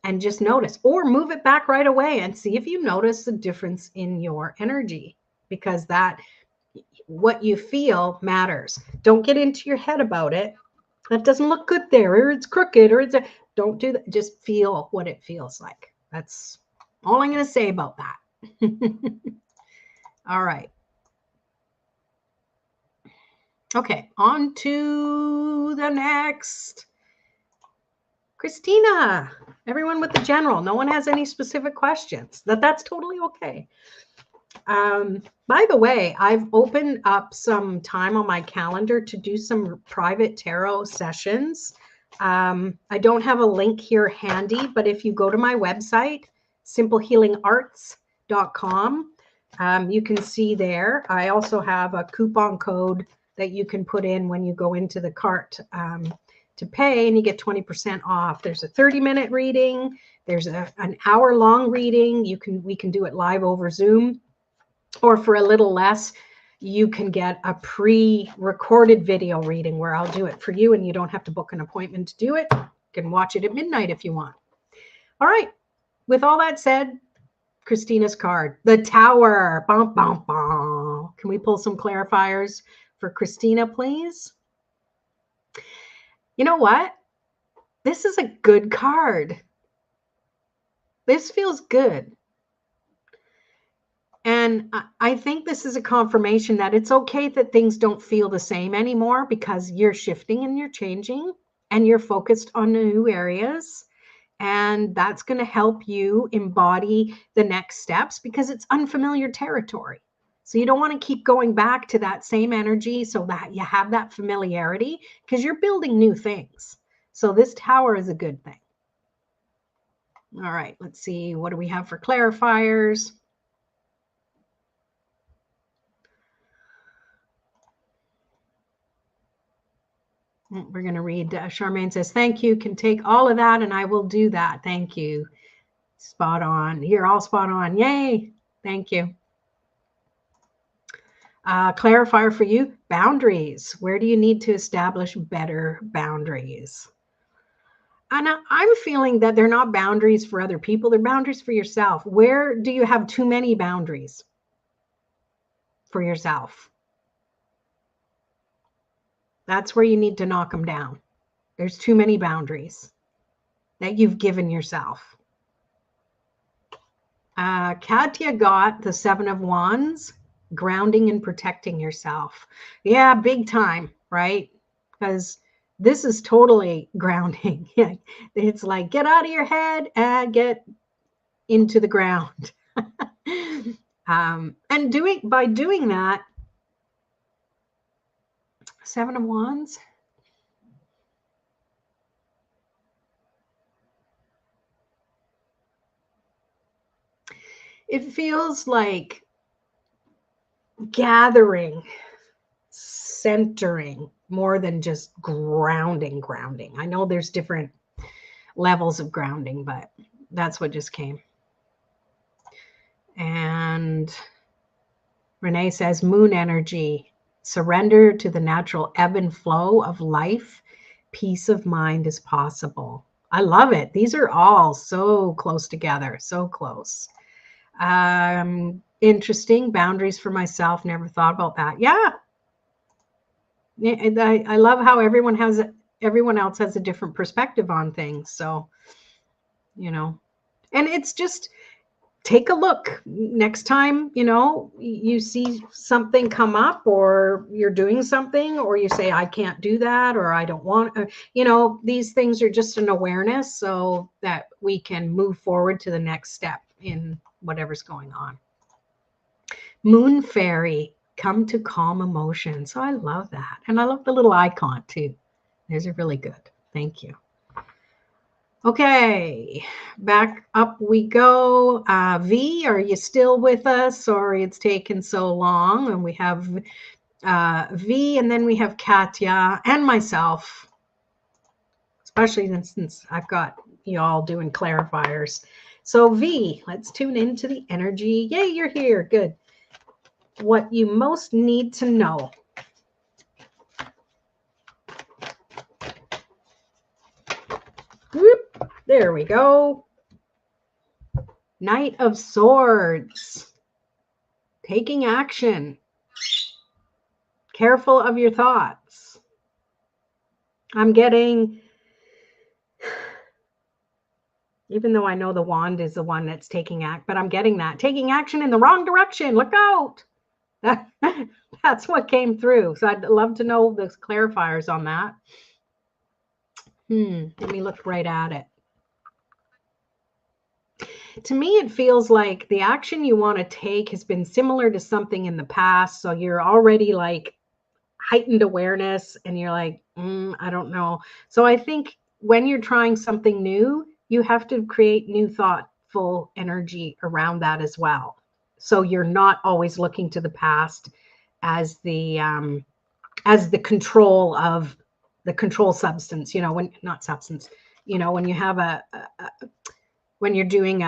and just notice, or move it back right away and see if you notice the difference in your energy, because that what you feel matters. Don't get into your head about it. That doesn't look good there, or it's crooked, or it's don't do that. Just feel what it feels like. That's all I'm going to say about that. All right. Okay, on to the next. Christina, everyone with the general. No one has any specific questions. That's totally okay. By the way, I've opened up some time on my calendar to do some private tarot sessions. I don't have a link here handy, but if you go to my website, simplehealingarts.com, you can see there. I also have a coupon code that you can put in when you go into the cart to pay, and you get 20% off. There's a 30-minute reading. There's an hour-long reading. We can do it live over Zoom. Or for a little less, you can get a pre-recorded video reading where I'll do it for you and you don't have to book an appointment to do it. You can watch it at midnight if you want. All right. With all that said, Christina's card, the Tower. Bum, bum, bum. Can we pull some clarifiers for Christina, please? You know what? This is a good card. This feels good. And I think this is a confirmation that it's okay that things don't feel the same anymore, because you're shifting and you're changing and you're focused on new areas. And that's going to help you embody the next steps, because it's unfamiliar territory. So you don't want to keep going back to that same energy so that you have that familiarity, because you're building new things. So this Tower is a good thing. All right, let's see. What do we have for clarifiers? We're going to read. Charmaine says, thank you. Can take all of that and I will do that. Thank you. Spot on. You're all spot on. Yay. Thank you. Clarifier for you, boundaries. Where do you need to establish better boundaries? And I'm feeling that they're not boundaries for other people. They're boundaries for yourself. Where do you have too many boundaries for yourself? That's where you need to knock them down. There's too many boundaries that you've given yourself. Katya got the 7 of Wands, grounding and protecting yourself. Yeah, big time, right? Because this is totally grounding. It's like, get out of your head and get into the ground. And by doing that, 7 of Wands. It feels like gathering, centering, more than just grounding. I know there's different levels of grounding, but that's what just came. And Renee says, moon energy, surrender to the natural ebb and flow of life. Peace of mind is possible. I love it. These are all so close together, so close. Interesting. Boundaries for myself. Never thought about that. Yeah. I love how everyone else has a different perspective on things. So, and it's just, take a look next time, you see something come up, or you're doing something, or you say, I can't do that, or I don't want, these things are just an awareness so that we can move forward to the next step in whatever's going on. Moon fairy, come to calm emotions. So I love that. And I love the little icon too. Those are really good. Thank you. Okay, back up we go. V, are you still with us? Sorry it's taken so long. And we have V, and then we have Katya and myself, especially since I've got you all doing clarifiers. So V, let's tune into the energy. Yay, you're here. Good. What you most need to know. Whoop, there we go. Knight of Swords. Taking action. Careful of your thoughts. I'm getting, even though I know the wand is the one that's taking act, but I'm getting that. Taking action in the wrong direction. Look out. That's what came through. So I'd love to know the clarifiers on that. Let me look right at it. To me, it feels like the action you want to take has been similar to something in the past. So you're already like heightened awareness and you're like, I don't know. So I think when you're trying something new, you have to create new thoughtful energy around that as well. So you're not always looking to the past as the control of the control substance, when not substance, when you have when you're doing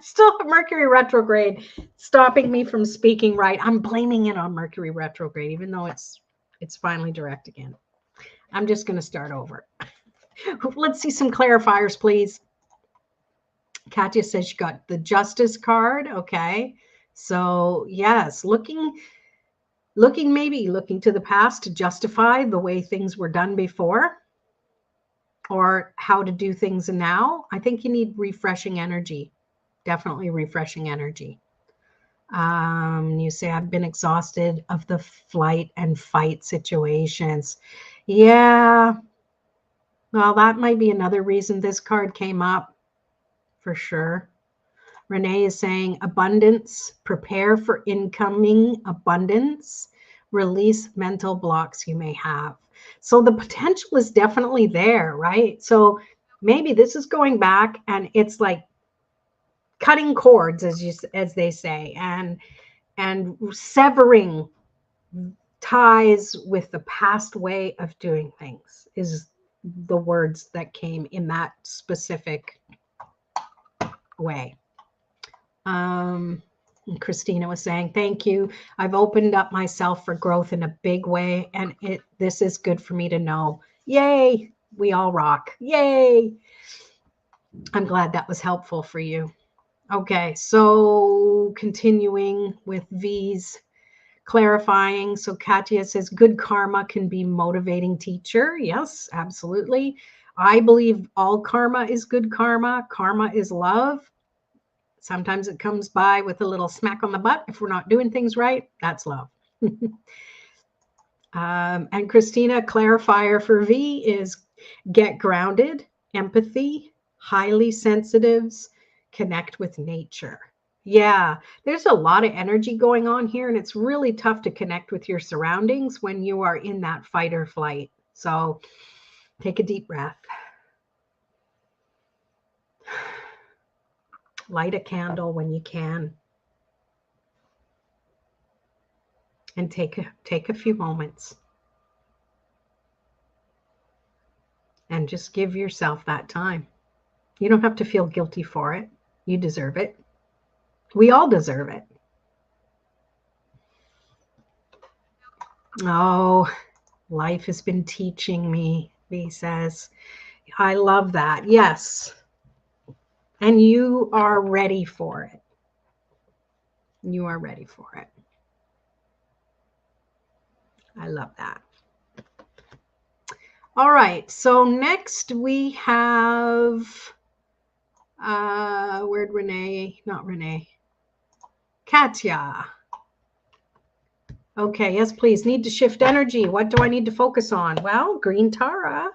still Mercury retrograde stopping me from speaking right. I'm blaming it on Mercury retrograde, even though it's finally direct again. I'm just going to start over. Let's see some clarifiers, please. Katya says she got the Justice card. Okay. So yes, looking to the past to justify the way things were done before, or how to do things now. I think you need refreshing energy. Definitely refreshing energy. You say, I've been exhausted of the flight and fight situations. Yeah. Well, that might be another reason this card came up, for sure. Renee is saying, abundance, prepare for incoming abundance, release mental blocks you may have. So the potential is definitely there, right? So maybe this is going back and it's like cutting cords, as they say, and severing ties with the past way of doing things is the words that came in that specific way. Christina was saying, thank you. I've opened up myself for growth in a big way, and this is good for me to know. Yay. We all rock. Yay. I'm glad that was helpful for you. Okay, so continuing with V's clarifying. So Katya says, good karma can be motivating teacher. Yes, absolutely. I believe all karma is good karma. Karma is love. Sometimes it comes by with a little smack on the butt. If we're not doing things right, that's love. And Christina, clarifier for V is get grounded, empathy, highly sensitives, connect with nature. Yeah, there's a lot of energy going on here, and it's really tough to connect with your surroundings when you are in that fight or flight. So take a deep breath. Light a candle when you can. And take a few moments and just give yourself that time. You don't have to feel guilty for it. You deserve it. We all deserve it. Oh, life has been teaching me, he says. I love that. Yes. And you are ready for it. You are ready for it. I love that. All right. So next we have, where'd Renee? Not Renee. Katya. Okay. Yes, please. Need to shift energy. What do I need to focus on? Well, Green Tara.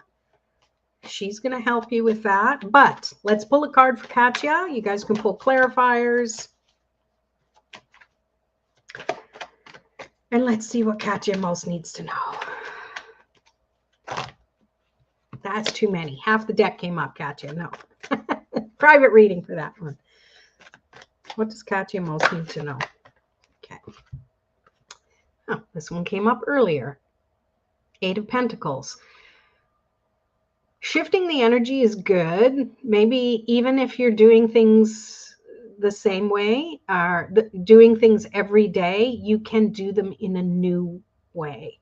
She's going to help you with that. But let's pull a card for Katya. You guys can pull clarifiers. And let's see what Katya most needs to know. That's too many. Half the deck came up, Katya. No. Private reading for that one. What does Katya most need to know? Okay. Oh, this one came up earlier. 8 of Pentacles. Shifting the energy is good. Maybe even if you're doing things the same way, or doing things every day, you can do them in a new way.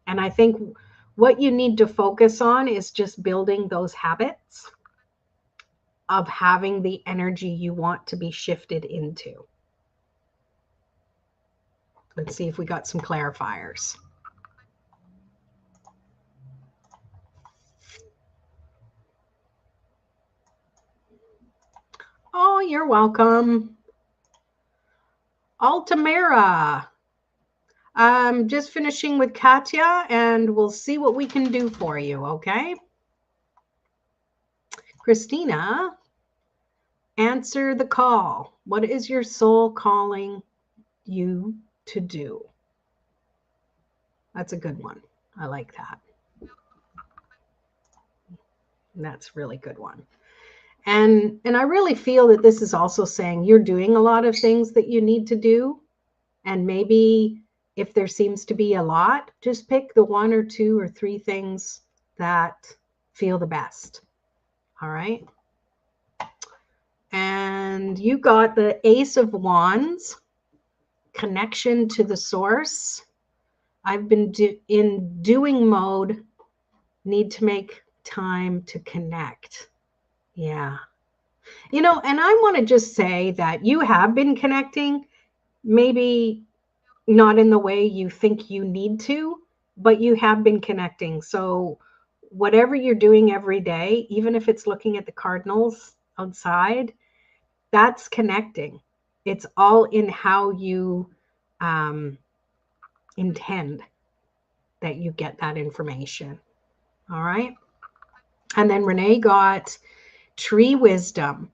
And I think what you need to focus on is just building those habits of having the energy you want to be shifted into. Let's see if we got some clarifiers. Oh, you're welcome. Altamira. I'm just finishing with Katya and we'll see what we can do for you, okay? Christina, answer the call. What is your soul calling you to do? That's a good one. I like that. That's a really good one. And I really feel that this is also saying you're doing a lot of things that you need to do. And maybe if there seems to be a lot, just pick the 1 or 2 or 3 things that feel the best. All right. And you got the Ace of Wands, connection to the source. I've been in doing mode, need to make time to connect. Yeah. You know, and I want to just say that you have been connecting, maybe not in the way you think you need to, but you have been connecting. So whatever you're doing every day, even if it's looking at the cardinals outside, that's connecting. It's all in how you intend that you get that information. All right. And then Renee got tree wisdom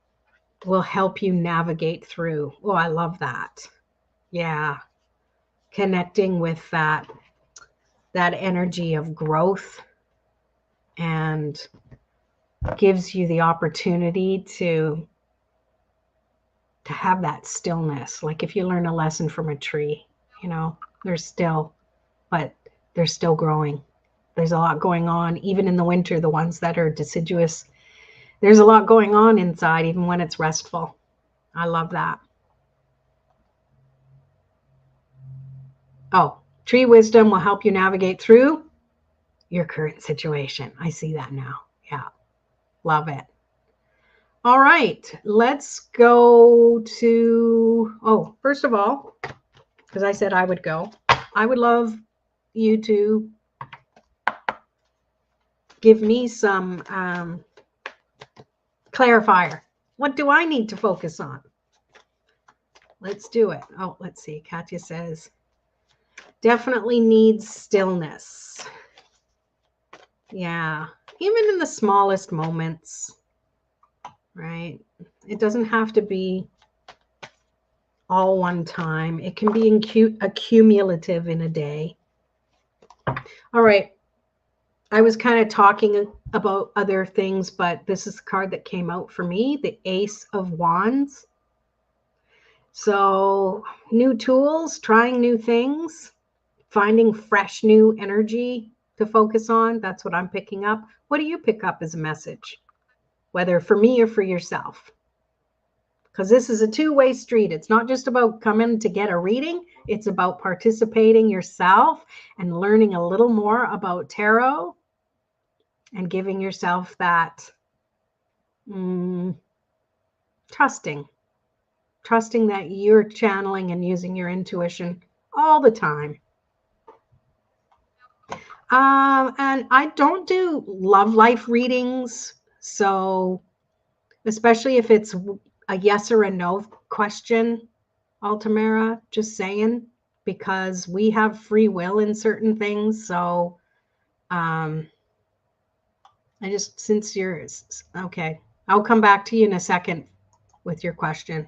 will help you navigate through. Oh, I love that. Yeah. Connecting with that energy of growth and gives you the opportunity to have that stillness. Like if you learn a lesson from a tree, you know, they're still, but they're still growing. There's a lot going on, even in the winter, the ones that are deciduous. There's a lot going on inside, even when it's restful. I love that. Oh, tree wisdom will help you navigate through your current situation. I see that now. Yeah, love it. All right, let's go to, oh, first of all, because I said I would go, I would love you to give me some clarifier. What do I need to focus on? Let's do it. Oh, let's see. Katya says, definitely needs stillness. Yeah, even in the smallest moments, right? It doesn't have to be all one time. It can be accumulative in a day. All right. I was kind of talking about other things, but this is the card that came out for me, the Ace of Wands. So new tools, trying new things. finding fresh new energy to focus on. That's what I'm picking up. What do you pick up as a message, whether for me or for yourself? Because this is a two-way street. It's not just about coming to get a reading. It's about participating yourself and learning a little more about tarot and giving yourself that trusting that you're channeling and using your intuition all the time. And I don't do love life readings. So especially if it's a yes or a no question, Altamira, just saying, because we have free will in certain things. So since you're, okay, I'll come back to you in a second with your question.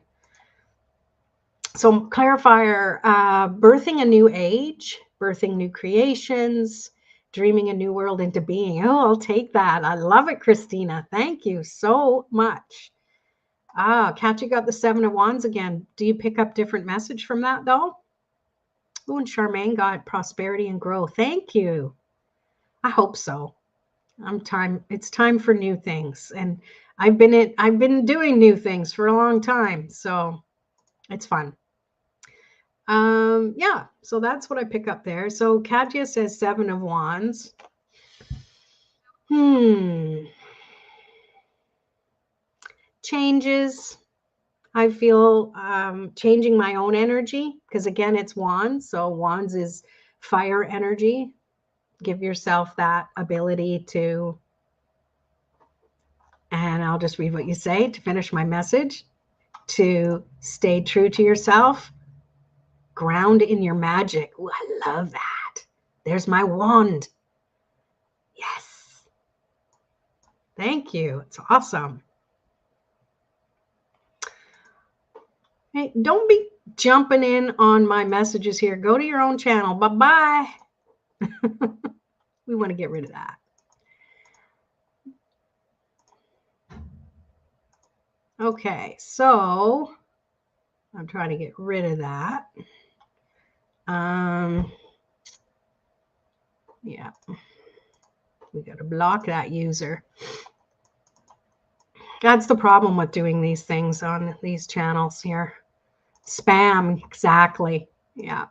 So clarifier, birthing a new age, birthing new creations, dreaming a new world into being. Oh, I'll take that. I love it, Christina. Thank you so much. Katya got the 7 of Wands again. Do you pick up different message from that, though? Oh, and Charmaine got prosperity and growth. Thank you. I hope so. It's time for new things. And I've been doing new things for a long time. So it's fun. Yeah, so that's what I pick up there. So Katya says 7 of Wands. Changes. I feel changing my own energy because, again, it's Wands. So Wands is fire energy. Give yourself that ability to, and I'll just read what you say to finish my message, to stay true to yourself, ground in your magic. Ooh, I love that. There's my wand. Yes. Thank you. It's awesome. Hey, don't be jumping in on my messages here. Go to your own channel. Bye-bye. We want to get rid of that. Okay, so I'm trying to get rid of that. Yeah, we got to block that user. That's the problem with doing these things on these channels here. Spam, exactly. Yeah.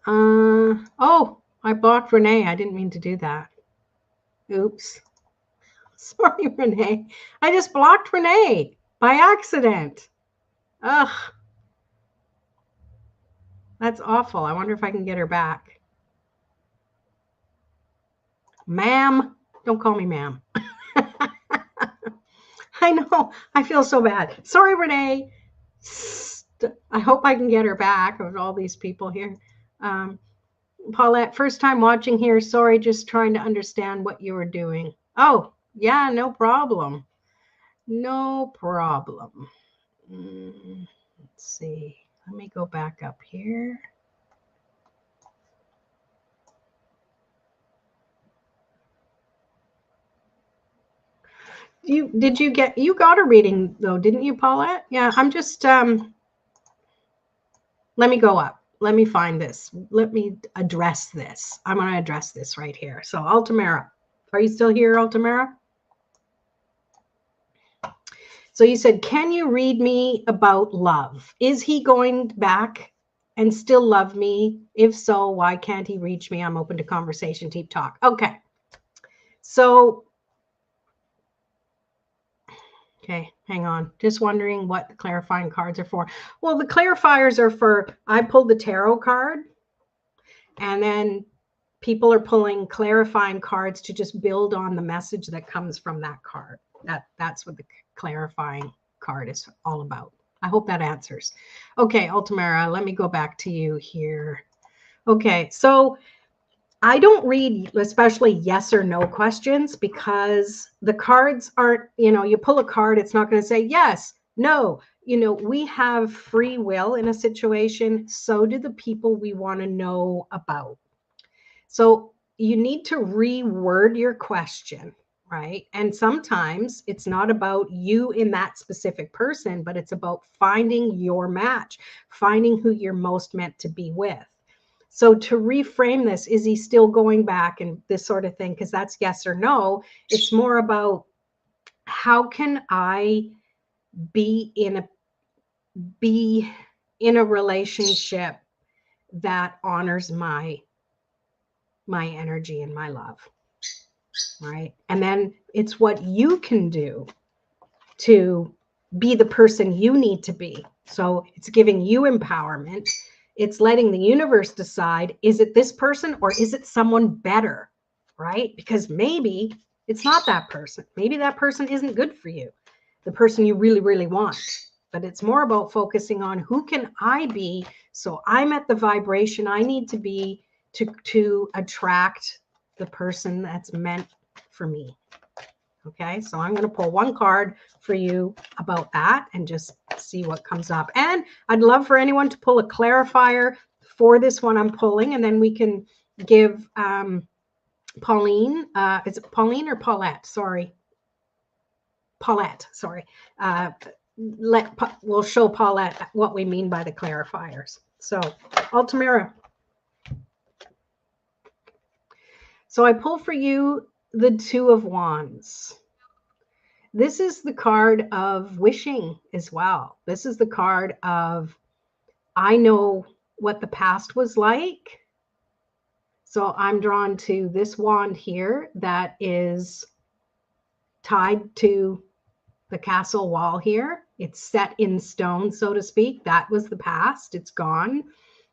Oh, I blocked Renee. I didn't mean to do that. Oops. Sorry, Renee. I just blocked Renee by accident. Ugh. That's awful. I wonder if I can get her back. Ma'am. Don't call me ma'am. I know. I feel so bad. Sorry, Renee. I hope I can get her back with all these people here. Paulette, first time watching here. Sorry, just trying to understand what you were doing. Oh, yeah, no problem. No problem. Let's see. Let me go back up here. You got a reading though, didn't you, Paulette? Yeah, I'm just let me go up. Let me find this. Let me address this. I'm going to address this right here. So Altamira, are you still here, Altamira? So you said, can you read me about love? Is he going back and still love me? If so, why can't he reach me? I'm open to conversation, deep talk. Okay. So, okay, hang on. Just wondering what the clarifying cards are for. Well, the clarifiers are for, I pulled the tarot card, and then people are pulling clarifying cards to just build on the message that comes from that card. That's what the clarifying card is all about. I hope that answers. Okay, Altamira, let me go back to you here. Okay, so I don't read especially yes or no questions because the cards aren't, you pull a card, it's not going to say yes, no. We have free will in a situation. So do the people we want to know about. So you need to reword your question, right? And sometimes it's not about you in that specific person, but it's about finding your match, finding who you're most meant to be with. So to reframe this, is he still going back and this sort of thing? Because that's yes or no. It's more about how can I be in a relationship that honors my energy and my love, right? And then it's what you can do to be the person you need to be. So it's giving you empowerment. It's letting the universe decide, is it this person or is it someone better, right? Because maybe it's not that person. Maybe that person isn't good for you, the person you really, really want. But it's more about focusing on who can I be so I'm at the vibration I need to be to attract the person that's meant for me. Okay, so I'm going to pull one card for you about that and just see what comes up. And I'd love for anyone to pull a clarifier for this one I'm pulling, and then we can give Pauline, is it Pauline or Paulette? Sorry. Paulette, sorry. We'll show Paulette what we mean by the clarifiers. So, Altamira. So I pull for you the Two of Wands. This is the card of wishing as well. This is the card of, I know what the past was like. So I'm drawn to this wand here that is tied to the castle wall here. It's set in stone, so to speak. That was the past. It's gone.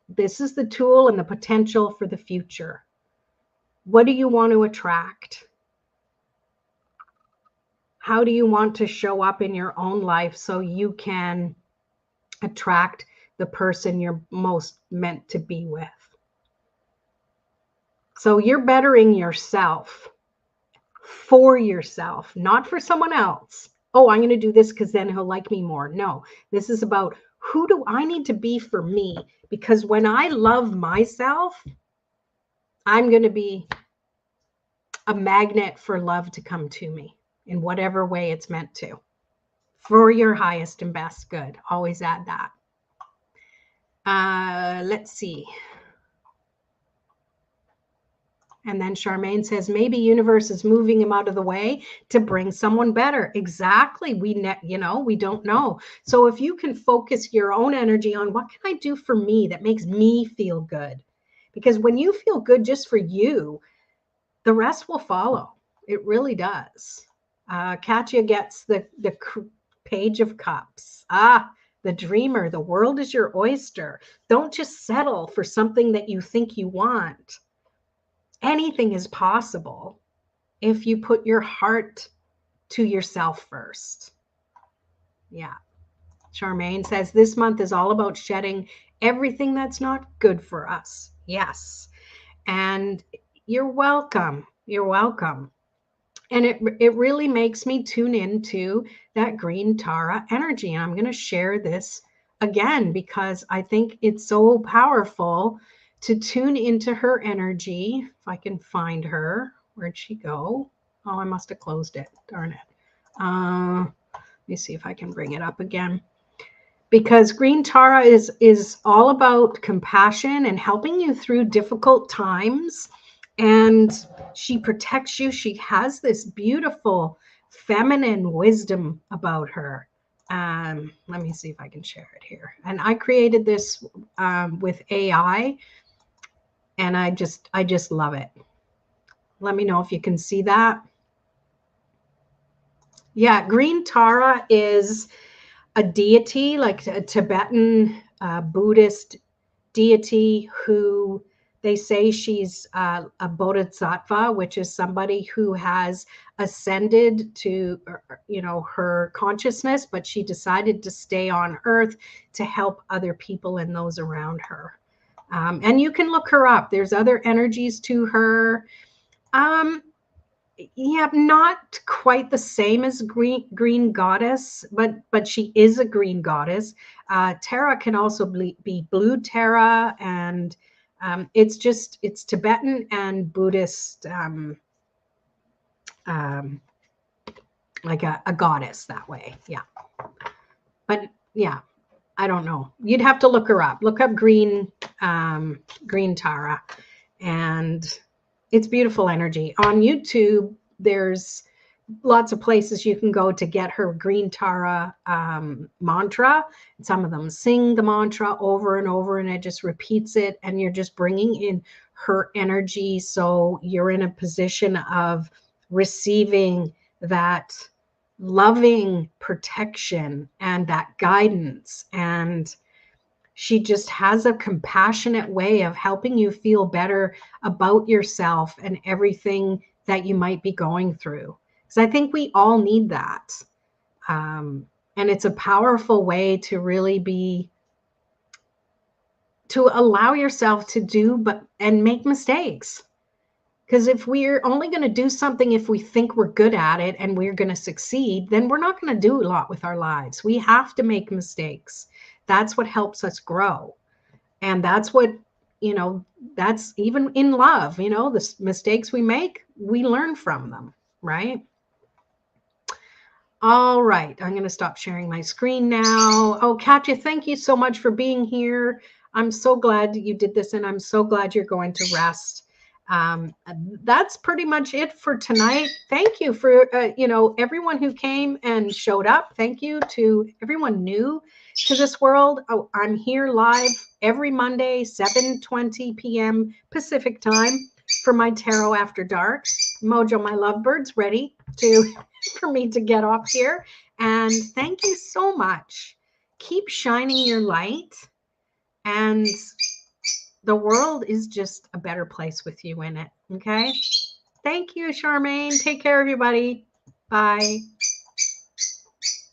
This is the tool and the potential for the future. What do you want to attract? How do you want to show up in your own life so you can attract the person you're most meant to be with? So you're bettering yourself for yourself, not for someone else. Oh, I'm going to do this because then he'll like me more. No, this is about who do I need to be for me? Because when I love myself, I'm going to be a magnet for love to come to me in whatever way it's meant to, for your highest and best good. Always add that. Let's see. And then Charmaine says, maybe universe is moving him out of the way to bring someone better. Exactly. We don't know. So if you can focus your own energy on what can I do for me that makes me feel good? Because when you feel good just for you, the rest will follow. It really does. Katya gets the Page of Cups. The dreamer. The world is your oyster. Don't just settle for something that you think you want. Anything is possible if you put your heart to yourself first. Yeah. Charmaine says this month is all about shedding everything that's not good for us. Yes. And you're welcome. You're welcome. And it really makes me tune into that green Tara energy. And I'm going to share this again because I think it's so powerful to tune into her energy. If I can find her, where'd she go? Oh, I must have closed it. Darn it. Let me see if I can bring it up again. Because green Tara is all about compassion and helping you through difficult times. And she protects you. She has this beautiful feminine wisdom about her. Let me see if I can share it here. And I created this with AI, and I just love it. Let me know if you can see that. Yeah, green Tara is a deity, like a Tibetan Buddhist deity who they say she's a bodhisattva, which is somebody who has ascended to, her consciousness, but she decided to stay on Earth to help other people and those around her. And you can look her up. There's other energies to her. Yeah, not quite the same as green goddess, but she is a green goddess. Tara can also be blue Tara, and it's Tibetan and Buddhist, like a goddess that way. Yeah, but yeah, I don't know. You'd have to look her up. Look up green Tara, and it's beautiful energy. On YouTube, there's lots of places you can go to get her green Tara mantra. Some of them sing the mantra over and over, and it just repeats it, and you're just bringing in her energy. So you're in a position of receiving that loving protection and that guidance. And she just has a compassionate way of helping you feel better about yourself and everything that you might be going through. Because I think we all need that. And it's a powerful way to really to allow yourself to do and make mistakes. Because if we're only going to do something if we think we're good at it and we're going to succeed, then we're not going to do a lot with our lives. We have to make mistakes. That's what helps us grow. And that's what, that's even in love, the mistakes we make, we learn from them, right? All right, I'm going to stop sharing my screen now. Oh, Katya, thank you so much for being here. I'm so glad you did this, and I'm so glad you're going to rest. That's pretty much it for tonight. Thank you for, everyone who came and showed up. Thank you to everyone new to this world. Oh, I'm here live every Monday, 7:20 p.m. Pacific time for my Tarot After Dark. Mojo, my lovebirds, ready for me to get off here. And thank you so much. Keep shining your light, and the world is just a better place with you in it. Okay. Thank you, Charmaine. Take care, everybody. Bye.